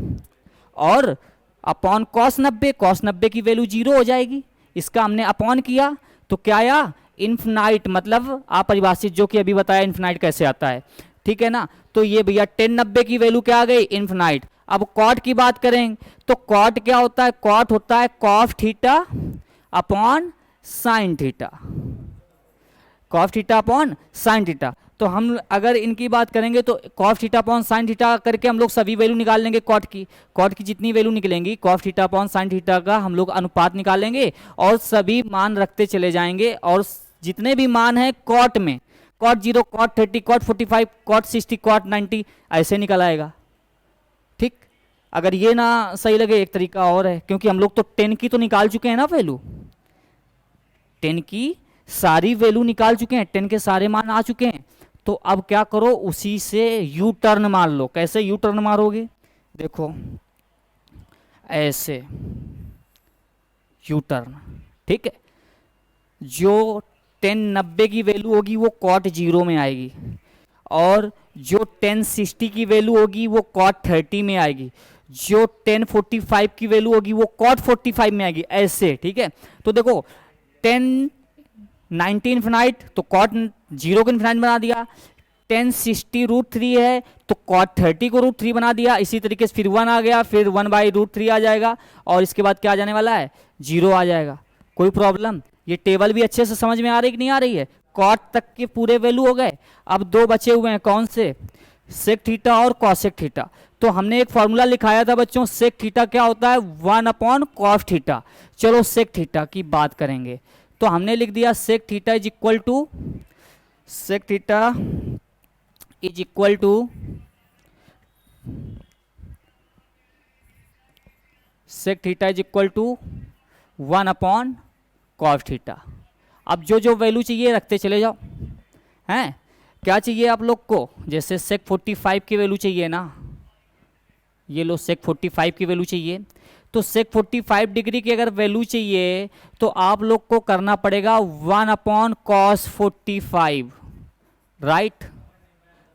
और अपॉन कॉस 90, कॉस 90 की वैल्यू जीरो हो जाएगी। इसका हमने अपॉन किया तो क्या आया? इन्फिनाइट, मतलब अपरिभाषित, जो कि अभी बताया इन्फिनाइट कैसे आता है, ठीक है ना। तो ये भैया 1090 की वैल्यू क्या आ गई? इन्फिनाइट। अब कॉट की बात करें तो कॉट क्या होता है? कॉट होता है cos theta upon sine theta, cos theta upon sine theta. तो हम अगर इनकी बात करेंगे तो cos theta upon sine theta करके हम लोग सभी वैल्यू निकाल लेंगे कॉट की। कॉट की जितनी वैल्यू निकलेंगी, cos theta upon sine theta का हम लोग अनुपात निकालेंगे और सभी मान रखते चले जाएंगे, और जितने भी मान हैं कॉट में, cot 0, cot 30, cot 45, cot 60, cot 90, ऐसे निकल आएगा, ठीक। अगर ये ना सही लगे, एक तरीका और है, क्योंकि हम लोग तो 10 की तो निकाल चुके हैं ना वैल्यू, 10 की सारी वैल्यू निकाल चुके हैं, 10 के सारे मान आ चुके हैं। तो अब क्या करो, उसी से यू टर्न मार लो। कैसे यू टर्न मारोगे? देखो ऐसे यू टर्न, ठीक है। जो 1090 की वैल्यू होगी वो कॉट 0 में आएगी, और जो 1060 की वैल्यू होगी वो कॉट 30 में आएगी, जो 1045 की वैल्यू होगी वो कॉट 45 में आएगी, ऐसे, ठीक है। तो देखो 1090 इन्फिनाइट तो कॉट 0 को इन्फिनाइट बना दिया, 1060 रूट 3 है तो कॉट 30 को रूट 3 बना दिया। इसी तरीके से फिर 1 आ गया, फिर 1 बाई रूट 3 आ जाएगा, और इसके बाद क्या आ जाने वाला है? 0 आ जाएगा। कोई प्रॉब्लम? ये टेबल भी अच्छे से समझ में आ रही कि नहीं आ रही है? कॉट तक के पूरे वैल्यू हो गए। अब दो बचे हुए हैं, कौन से? सेक थीटा और कॉसेक थीटा। तो हमने एक फॉर्मूला लिखाया था बच्चों, सेक थीटा क्या होता है? 1 अपॉन कॉस थीटा। चलो सेक थीटा की बात करेंगे तो हमने लिख दिया sec theta is equal to, sec theta is equal to sec theta is equal to 1 upon cos theta. अब जो जो वैल्यू चाहिए रखते चले जाओ। हैं क्या चाहिए आप लोग को, जैसे सेक 45 की वैल्यू चाहिए ना, ये लो सेक 45 की वैल्यू चाहिए, तो सेक 45 डिग्री की अगर वैल्यू चाहिए तो आप लोग को करना पड़ेगा 1 अपॉन कॉस 45, राइट।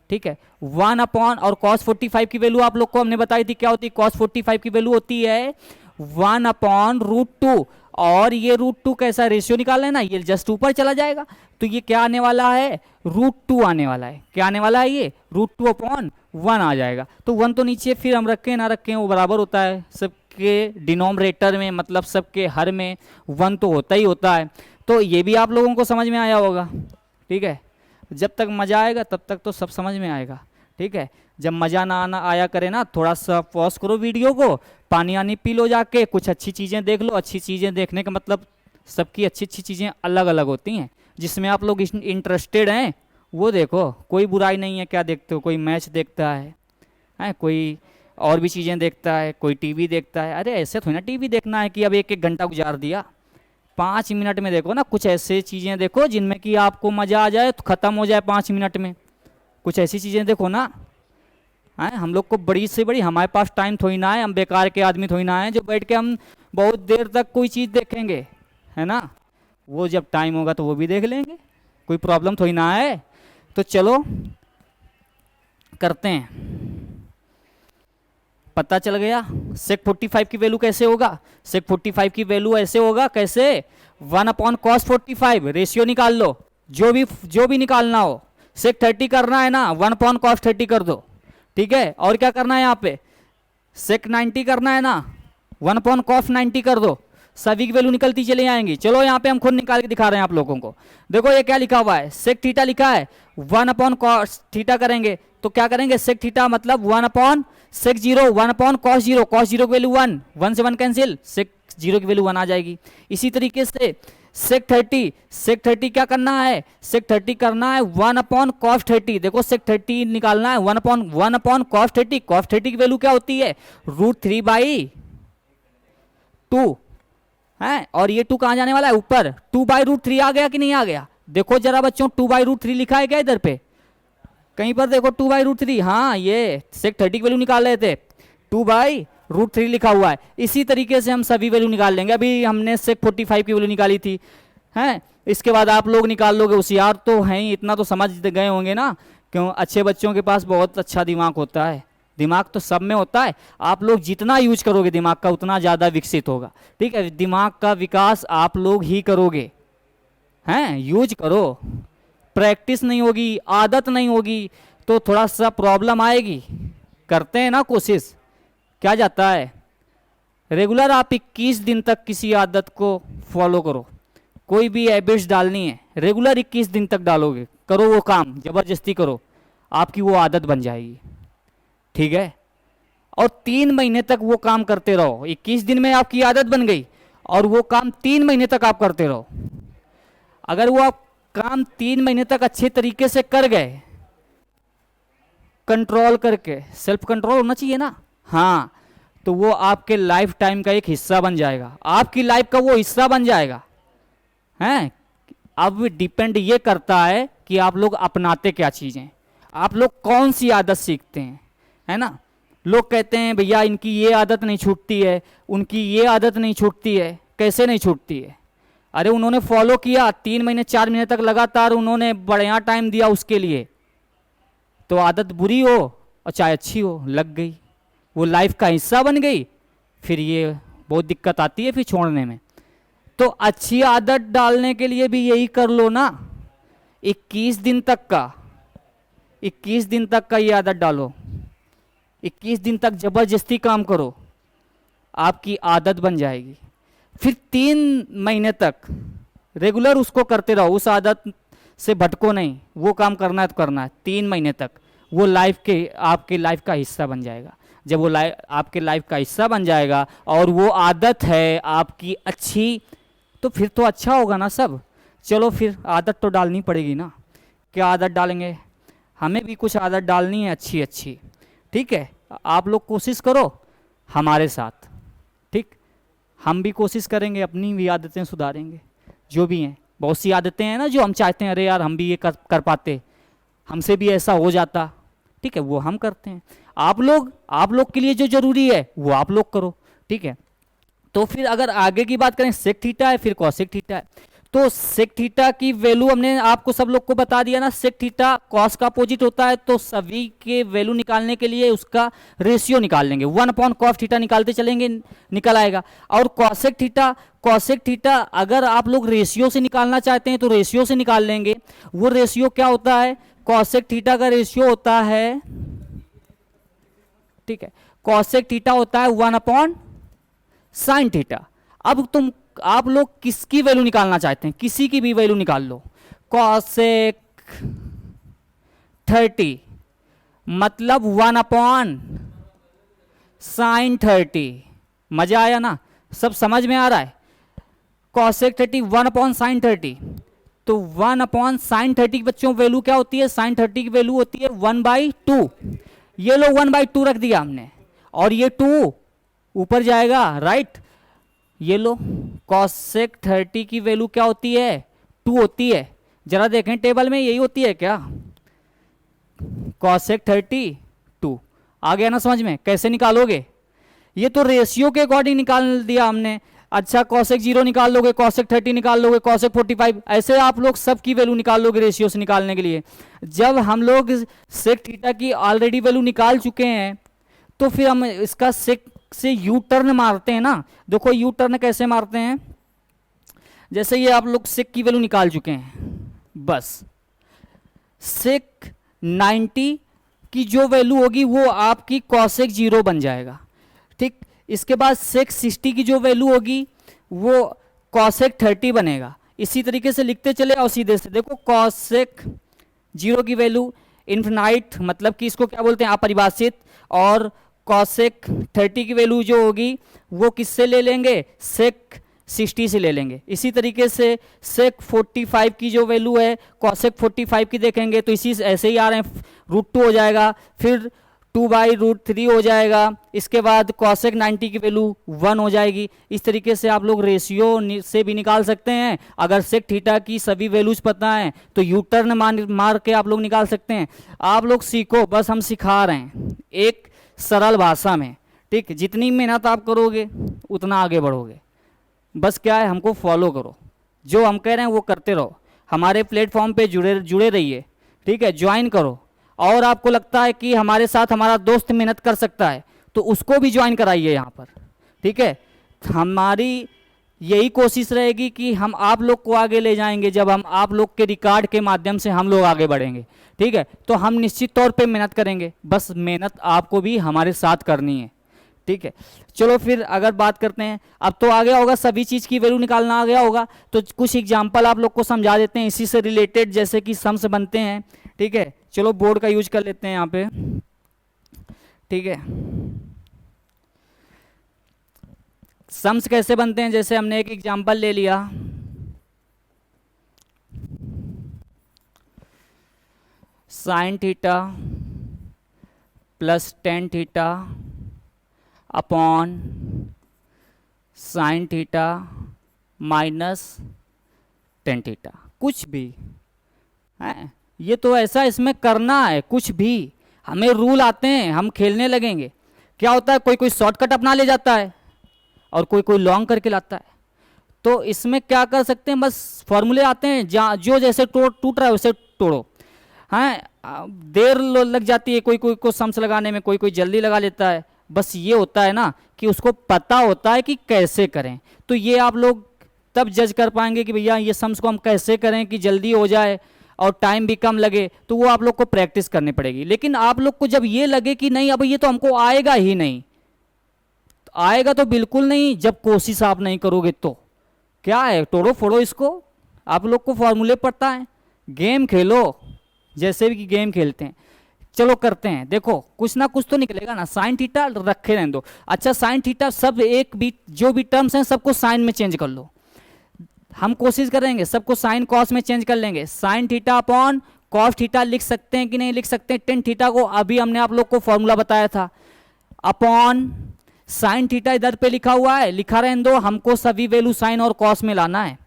ठीक है, 1 अपॉन, और कॉस 45 की वैल्यू आप लोग को हमने बताई थी क्या होती है, कॉस 45 की वैल्यू होती है 1 अपॉन √2, और ये √2 कैसा रेशियो निकाल लेना, ये जस्ट ऊपर चला जाएगा, तो ये क्या आने वाला है, √2 आने वाला है। क्या आने वाला है, ये √2 अपॉन 1 आ जाएगा। तो 1 तो नीचे फिर हम रखें ना रखें वो बराबर होता है, सबके डिनोमिनेटर में, मतलब सबके हर में 1 तो होता ही होता है। तो ये भी आप लोगों को समझ में आया होगा। ठीक है, जब तक मज़ा आएगा तब तक तो सब समझ में आएगा। ठीक है, जब मज़ा ना आना आया करे ना, थोड़ा सा पॉज करो वीडियो को, पानी आनी पी लो जाके, कुछ अच्छी चीज़ें देख लो। अच्छी चीज़ें देखने का मतलब सबकी अच्छी अच्छी चीज़ें अलग अलग होती हैं, जिसमें आप लोग इंटरेस्टेड हैं वो देखो, कोई बुराई नहीं है। क्या देखते हो, कोई मैच देखता है कोई और भी चीज़ें देखता है, कोई टीवी देखता है। अरे ऐसे थोड़ी ना टीवी देखना है कि अब एक एक घंटा गुजार दिया, 5 मिनट में देखो ना। कुछ ऐसे चीज़ें देखो जिनमें कि आपको मज़ा आ जाए, तो ख़त्म हो जाए 5 मिनट में। कुछ ऐसी चीज़ें देखो ना। हैं हम लोग को बड़ी से बड़ी, हमारे पास टाइम थोड़ी ना है, हम बेकार के आदमी थोड़ी ना है जो बैठ के हम बहुत देर तक कोई चीज़ देखेंगे, है ना। वो जब टाइम होगा तो वो भी देख लेंगे, कोई प्रॉब्लम थोड़ी ना है। तो चलो करते हैं। पता चल गया सेक 45 की वैल्यू कैसे होगा। सेक 45 की वैल्यू ऐसे होगा, कैसे, 1 अपॉन कॉस 45, रेशियो निकाल लो, जो भी निकालना हो। सेक 30 करना है ना, 1 अपॉन कॉस 30 कर दो। ठीक है, और क्या करना है यहाँ पे, सेक 90 करना है ना, 1 अपॉन कॉस 90 कर दो। सभी की वैल्यू निकलती चली आएंगी। चलो यहाँ पे हम खुद निकाल के दिखा रहे हैं आप लोगों को। देखो ये क्या लिखा हुआ है, सेक थीटा लिखा है, 1 अपॉन कॉस थीटा करेंगे तो क्या करेंगे, सेक थीटा मतलब 1 upon sec 0, 1 upon cos 0, cos 0 की वैल्यू 1, 1 से 1 कैंसिल, सेक 0 की वैल्यू 1 आ जाएगी। इसी तरीके से सेक 30 क्या करना है, सेक 30 करना है 1 अपॉन कॉस 30। देखो सेक 30 निकालना है 1 अपॉन कॉस 30। कॉस 30 की वैल्यू क्या होती है, √3/2 है, और ये 2 कहाँ जाने वाला है, ऊपर। 2/√3 आ गया कि नहीं आ गया, देखो जरा बच्चों, 2/√3 लिखा है क्या इधर पे, कहीं पर देखो 2/√3। हाँ, ये सेक 30 की वैल्यू निकाल रहे थे, 2/√3 लिखा हुआ है। इसी तरीके से हम सभी वैल्यू निकाल लेंगे। अभी हमने सेक 45 की वैल्यू निकाली थी, हैं, इसके बाद आप लोग निकाल लोगे। होशियार तो हैं ही, इतना तो समझ गए होंगे ना, क्यों, अच्छे बच्चों के पास बहुत अच्छा दिमाग होता है। दिमाग तो सब में होता है, आप लोग जितना यूज करोगे दिमाग का उतना ज़्यादा विकसित होगा। ठीक है, दिमाग का विकास आप लोग ही करोगे, हैं, यूज करो। प्रैक्टिस नहीं होगी, आदत नहीं होगी तो थोड़ा सा प्रॉब्लम आएगी। करते हैं ना कोशिश, क्या जाता है। रेगुलर आप 21 दिन तक किसी आदत को फॉलो करो। कोई भी हैबिट्स डालनी है, रेगुलर 21 दिन तक डालोगे, करो वो काम, ज़बरदस्ती करो, आपकी वो आदत बन जाएगी। ठीक है, और 3 महीने तक वो काम करते रहो। 21 दिन में आपकी आदत बन गई, और वो काम 3 महीने तक आप करते रहो। अगर वो आप काम 3 महीने तक अच्छे तरीके से कर गए, कंट्रोल करके, सेल्फ कंट्रोल होना चाहिए ना, हाँ, तो वो आपके लाइफ टाइम का एक हिस्सा बन जाएगा, आपकी लाइफ का वो हिस्सा बन जाएगा। हैं, अब डिपेंड ये करता है कि आप लोग अपनाते क्या चीज़ें, आप लोग कौन सी आदत सीखते हैं, है ना। लोग कहते हैं भैया इनकी ये आदत नहीं छूटती है, उनकी ये आदत नहीं छूटती है। कैसे नहीं छूटती है, अरे उन्होंने फॉलो किया 3 महीने 4 महीने तक लगातार, उन्होंने बढ़िया टाइम दिया उसके लिए, तो आदत बुरी हो और चाहे अच्छी हो, लग गई, वो लाइफ का हिस्सा बन गई, फिर ये बहुत दिक्कत आती है फिर छोड़ने में। तो अच्छी आदत डालने के लिए भी यही कर लो ना, 21 दिन तक का, 21 दिन तक का ये आदत डालो, 21 दिन तक जबरदस्ती काम करो, आपकी आदत बन जाएगी। फिर 3 महीने तक रेगुलर उसको करते रहो, उस आदत से भटको नहीं, वो काम करना है तो करना है। 3 महीने तक वो लाइफ के, आपके लाइफ का हिस्सा बन जाएगा। जब वो आपके लाइफ का हिस्सा बन जाएगा और वो आदत है आपकी अच्छी, तो फिर तो अच्छा होगा ना सब। चलो फिर आदत तो डालनी पड़ेगी ना। क्या आदत डालेंगे, हमें भी कुछ आदत डालनी है अच्छी अच्छी, ठीक है। आप लोग कोशिश करो हमारे साथ, ठीक। हम भी कोशिश करेंगे, अपनी भी आदतें सुधारेंगे जो भी हैं। बहुत सी आदतें हैं ना जो हम चाहते हैं अरे यार हम भी ये कर पाते, हमसे भी ऐसा हो जाता, ठीक है, वो हम करते हैं। आप लोग के लिए जो जरूरी है वो आप लोग करो, ठीक है। तो फिर अगर आगे की बात करें, सेक थीटा है फिर कॉसेक थीटा है। तो सेक थीटा की वैल्यू हमने आपको सब लोग को बता दिया ना, सेक थीटा कॉस का अपोजिट होता है, तो सभी के वैल्यू निकालने के लिए उसका रेशियो निकाल लेंगे, 1/cos थीटा निकालते चलेंगे, निकल आएगा। और कॉसेक थीटा अगर आप लोग रेशियो से निकालना चाहते हैं तो रेशियो से निकाल लेंगे। वो रेशियो क्या होता है, कॉसेक थीटा का रेशियो होता है, ठीक है, कॉसेक थीटा होता है 1/sin थीटा। अब आप लोग किसकी वैल्यू निकालना चाहते हैं, किसी की भी वैल्यू निकाल लो। कॉसेक 30 मतलब 1/sin 30। मजा आया ना, सब समझ में आ रहा है। कॉसेक 30 1/sin 30, तो 1/sin 30 बच्चों वैल्यू क्या होती है, sin 30 की वैल्यू होती है 1/2। ये लो 1/2 रख दिया हमने, और ये 2 ऊपर जाएगा, राइट। ये लो कॉसेक 30 की वैल्यू क्या होती है, 2 होती है। जरा देखें टेबल में, यही होती है क्या, कॉसेक 30 2। आ गया ना समझ में, कैसे निकालोगे, ये तो रेशियो के अकॉर्डिंग निकाल दिया हमने। अच्छा कॉसेक 0 निकाल लोगे, कॉसेक 30 निकाल लोगे, कॉसेक 45, ऐसे आप लोग सबकी वैल्यू निकाल लोगे रेशियो से निकालने के लिए। जब हम लोग सेक थीटा की ऑलरेडी वैल्यू निकाल चुके हैं तो फिर हम इसका सेक से यू टर्न मारते हैं ना। देखो यू टर्न कैसे मारते हैं, जैसे ये आप लोग सेक की वैल्यू निकाल चुके हैं, बस सेक 90 की जो वैल्यू होगी वो आपकी कॉसेक 0 बन जाएगा, ठीक। इसके बाद सेक 60 की जो वैल्यू होगी वो कॉसेक 30 बनेगा। इसी तरीके से लिखते चले और सीधे से देखो कॉसेक 0 की वैल्यू इन्फिनाइट, मतलब कि इसको क्या बोलते हैं अपरिभाषित, और कॉसेक 30 की वैल्यू जो होगी वो किससे ले लेंगे, सेक 60 से ले लेंगे। इसी तरीके से सेक 45 की जो वैल्यू है कॉसेक 45 की देखेंगे तो इसी ऐसे ही आ रहे हैं, √2 हो जाएगा, फिर 2/√3 हो जाएगा। इसके बाद कॉसेक 90 की वैल्यू 1 हो जाएगी। इस तरीके से आप लोग रेशियो से भी निकाल सकते हैं। अगर सेक थीटा की सभी वैल्यूज पता है तो यू टर्न मार के आप लोग निकाल सकते हैं। आप लोग सीखो, बस हम सिखा रहे हैं एक सरल भाषा में, ठीक। जितनी मेहनत आप करोगे उतना आगे बढ़ोगे। बस क्या है, हमको फॉलो करो, जो हम कह रहे हैं वो करते रहो। हमारे प्लेटफॉर्म पे जुड़े रहिए, ठीक है, ज्वाइन करो। और आपको लगता है कि हमारे साथ हमारा दोस्त मेहनत कर सकता है तो उसको भी ज्वाइन कराइए यहाँ पर, ठीक है। हमारी यही कोशिश रहेगी कि हम आप लोग को आगे ले जाएंगे। जब हम आप लोग के रिकॉर्ड के माध्यम से हम लोग आगे बढ़ेंगे, ठीक है, तो हम निश्चित तौर पे मेहनत करेंगे। बस मेहनत आपको भी हमारे साथ करनी है, ठीक है। चलो फिर अगर बात करते हैं, अब तो आ गया होगा, सभी चीज़ की वैल्यू निकालना आ गया होगा, तो कुछ एग्जाम्पल आप लोग को समझा देते हैं इसी से रिलेटेड, जैसे कि सम्स बनते हैं, ठीक है। चलो बोर्ड का यूज कर लेते हैं यहाँ पे, ठीक है। सम्स कैसे बनते हैं, जैसे हमने एक एग्जाम्पल ले लिया, sine theta plus tan theta upon sine theta minus tan theta, कुछ भी है ये तो ऐसा, इसमें करना है कुछ भी। हमें रूल आते हैं, हम खेलने लगेंगे। क्या होता है, कोई कोई शॉर्टकट अपना ले जाता है और कोई कोई लॉन्ग करके लाता है। तो इसमें क्या कर सकते हैं, बस फॉर्मूले आते हैं, जो जैसे टूट रहा है वैसे तोड़ो। हाँ देर लग जाती है कोई कोई को सम्स लगाने में, कोई कोई जल्दी लगा लेता है। बस ये होता है ना कि उसको पता होता है कि कैसे करें। तो ये आप लोग तब जज कर पाएंगे कि भैया ये सम्स को हम कैसे करें कि जल्दी हो जाए और टाइम भी कम लगे। तो वो आप लोग को प्रैक्टिस करनी पड़ेगी। लेकिन आप लोग को जब ये लगे कि नहीं अब ये तो हमको आएगा ही नहीं, तो आएगा तो बिल्कुल नहीं, जब कोशिश आप नहीं करोगे तो क्या है, तोड़ो फोड़ो इसको। आप लोग को फॉर्मूले पता है, गेम खेलो जैसे भी गेम खेलते हैं। चलो करते हैं, देखो कुछ ना कुछ तो निकलेगा ना। साइन थीटा रखे रहने दो। अच्छा साइन थीटा सब एक भी जो भी टर्म्स हैं सबको साइन में चेंज कर लो। हम कोशिश करेंगे सबको साइन कॉस में चेंज कर लेंगे। Sign theta upon cos theta लिख सकते हैं कि नहीं लिख सकते हैं? टेन थीटा को अभी हमने आप लोग को फॉर्मूला बताया था, अपॉन साइन थीटा इधर पे लिखा हुआ है, लिखा रहने दो, हमको सभी वैल्यू साइन और कॉस में लाना है,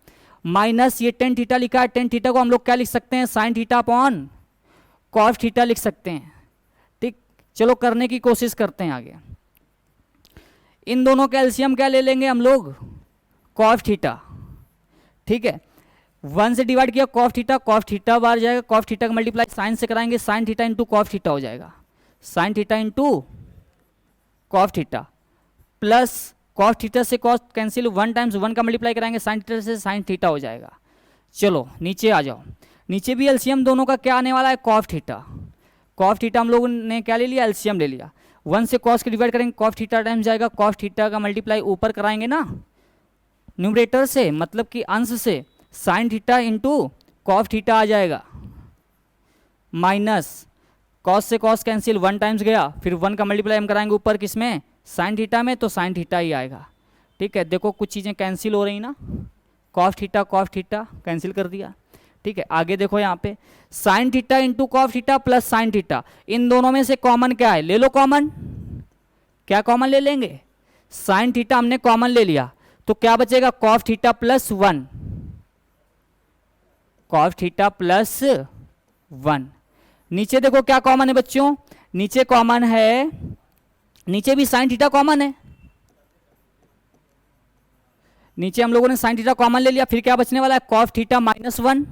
माइनस ये टेन थीटा लिखा है, टेन थीटा को हम लोग क्या लिख सकते हैं? Sine theta upon cos theta लिख सकते हैं। ठीक, चलो करने की कोशिश करते हैं आगे। इन दोनों का एलसीएम क्या ले लेंगे हम लोग? Cos theta. ठीक है, 1 से डिवाइड किया कॉस थीटा बार जाएगा, कॉस थीटा का मल्टीप्लाई साइन से कराएंगे, sign theta into cos theta हो जाएगा, sign theta into cos theta, plus cos theta से कॉस कैंसिल, 1 टाइम्स 1 का मल्टीप्लाई कराएंगे साइन थीटा से, साइन थीटा हो जाएगा। चलो नीचे आ जाओ, नीचे भी एलसीएम दोनों का क्या आने वाला है? Cos theta. कॉस थीटा हम लोगों ने क्या ले लिया? एलसीएम ले लिया। 1 से कॉस के डिवाइड करेंगे, कॉस थीटा टाइम्स जाएगा, कॉस थीटा का मल्टीप्लाई ऊपर कराएंगे ना न्यूमरेटर से, मतलब कि अंश से, sine theta into cos theta आ जाएगा, माइनस कॉस से कॉस कैंसिल, 1 टाइम्स गया, फिर 1 का मल्टीप्लाई हम कराएंगे ऊपर किसमें? साइन थीटा में, तो साइन थीटा ही आएगा। ठीक है, देखो कुछ चीज़ें कैंसिल हो रही ना, कॉस थीटा कैंसिल कर दिया। ठीक है, आगे देखो यहाँ पे sine theta into cos theta plus sine theta, इन दोनों में से कॉमन क्या है? ले लो कॉमन। क्या कॉमन ले लेंगे? साइन थीटा हमने कॉमन ले लिया, तो क्या बचेगा? Cos theta plus 1, cos theta plus 1। नीचे देखो क्या कॉमन है बच्चों? नीचे कॉमन है, नीचे भी साइन थीटा कॉमन है, नीचे हम लोगों ने साइन थीटा कॉमन ले लिया, फिर क्या बचने वाला है? Cos theta minus 1,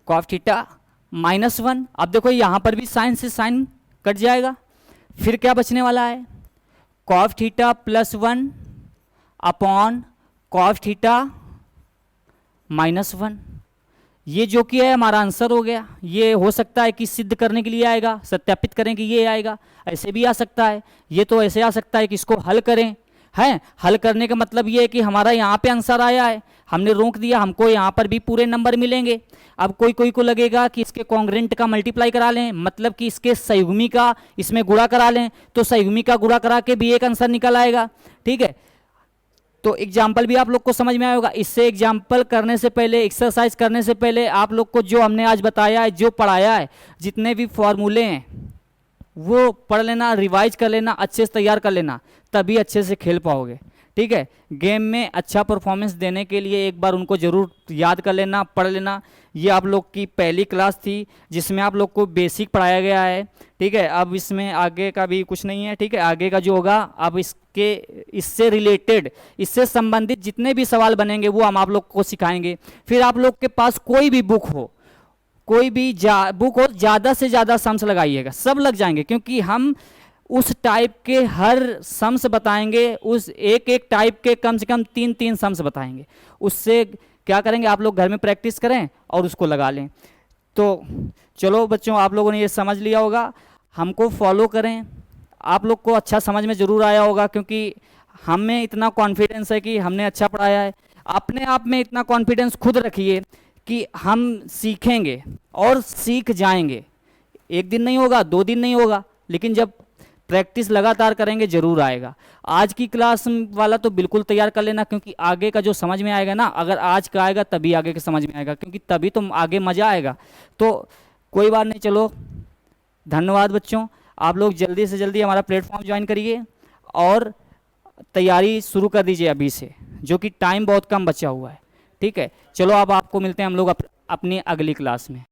cos theta minus 1। अब देखो यहां पर भी साइन से साइन कट जाएगा, फिर क्या बचने वाला है? Cos theta plus 1 upon cos theta minus 1। ये जो कि है हमारा आंसर हो गया। ये हो सकता है कि सिद्ध करने के लिए आएगा, सत्यापित करें कि ये आएगा, ऐसे भी आ सकता है, ये तो ऐसे आ सकता है कि इसको हल करें, है हल करने का मतलब ये है कि हमारा यहाँ पे आंसर आया है, हमने रोक दिया, हमको यहाँ पर भी पूरे नंबर मिलेंगे। अब कोई कोई को लगेगा कि इसके कॉन्ग्रेंट का मल्टीप्लाई करा लें, मतलब कि इसके संयुग्मी का इसमें गुणा करा लें, तो संयुग्मी का गुणा करा के भी एक आंसर निकल आएगा। ठीक है, तो एग्जाम्पल भी आप लोग को समझ में आया होगा। इससे एग्जाम्पल करने से पहले, एक्सरसाइज करने से पहले आप लोग को जो हमने आज बताया है, जो पढ़ाया है, जितने भी फॉर्मूले हैं वो पढ़ लेना, रिवाइज कर लेना, अच्छे से तैयार कर लेना, तभी अच्छे से खेल पाओगे। ठीक है, गेम में अच्छा परफॉर्मेंस देने के लिए एक बार उनको ज़रूर याद कर लेना, पढ़ लेना। ये आप लोग की पहली क्लास थी जिसमें आप लोग को बेसिक पढ़ाया गया है। ठीक है, अब इसमें आगे का भी कुछ नहीं है। ठीक है, आगे का जो होगा अब इससे रिलेटेड, इससे संबंधित जितने भी सवाल बनेंगे वो हम आप लोग को सिखाएंगे। फिर आप लोग के पास कोई भी बुक हो, कोई भी बुक हो, ज़्यादा से ज़्यादा सम्स लगाइएगा, सब लग जाएंगे, क्योंकि हम उस टाइप के हर सम्स बताएंगे, उस एक एक टाइप के कम से कम 3-3 सम्स बताएंगे। उससे क्या करेंगे, आप लोग घर में प्रैक्टिस करें और उसको लगा लें। तो चलो बच्चों, आप लोगों ने ये समझ लिया होगा, हमको फॉलो करें। आप लोग को अच्छा समझ में ज़रूर आया होगा, क्योंकि हमें इतना कॉन्फिडेंस है कि हमने अच्छा पढ़ाया है। अपने आप में इतना कॉन्फिडेंस खुद रखिए कि हम सीखेंगे और सीख जाएंगे। एक दिन नहीं होगा, 2 दिन नहीं होगा, लेकिन जब प्रैक्टिस लगातार करेंगे जरूर आएगा। आज की क्लास वाला तो बिल्कुल तैयार कर लेना, क्योंकि आगे का जो समझ में आएगा ना, अगर आज का आएगा तभी आगे का समझ में आएगा, क्योंकि तभी तो आगे मज़ा आएगा। तो कोई बात नहीं, चलो धन्यवाद बच्चों। आप लोग जल्दी से जल्दी हमारा प्लेटफॉर्म ज्वाइन करिए और तैयारी शुरू कर दीजिए अभी से, जो कि टाइम बहुत कम बचा हुआ है। ठीक है, चलो अब आपको मिलते हैं हम लोग अपनी अगली क्लास में।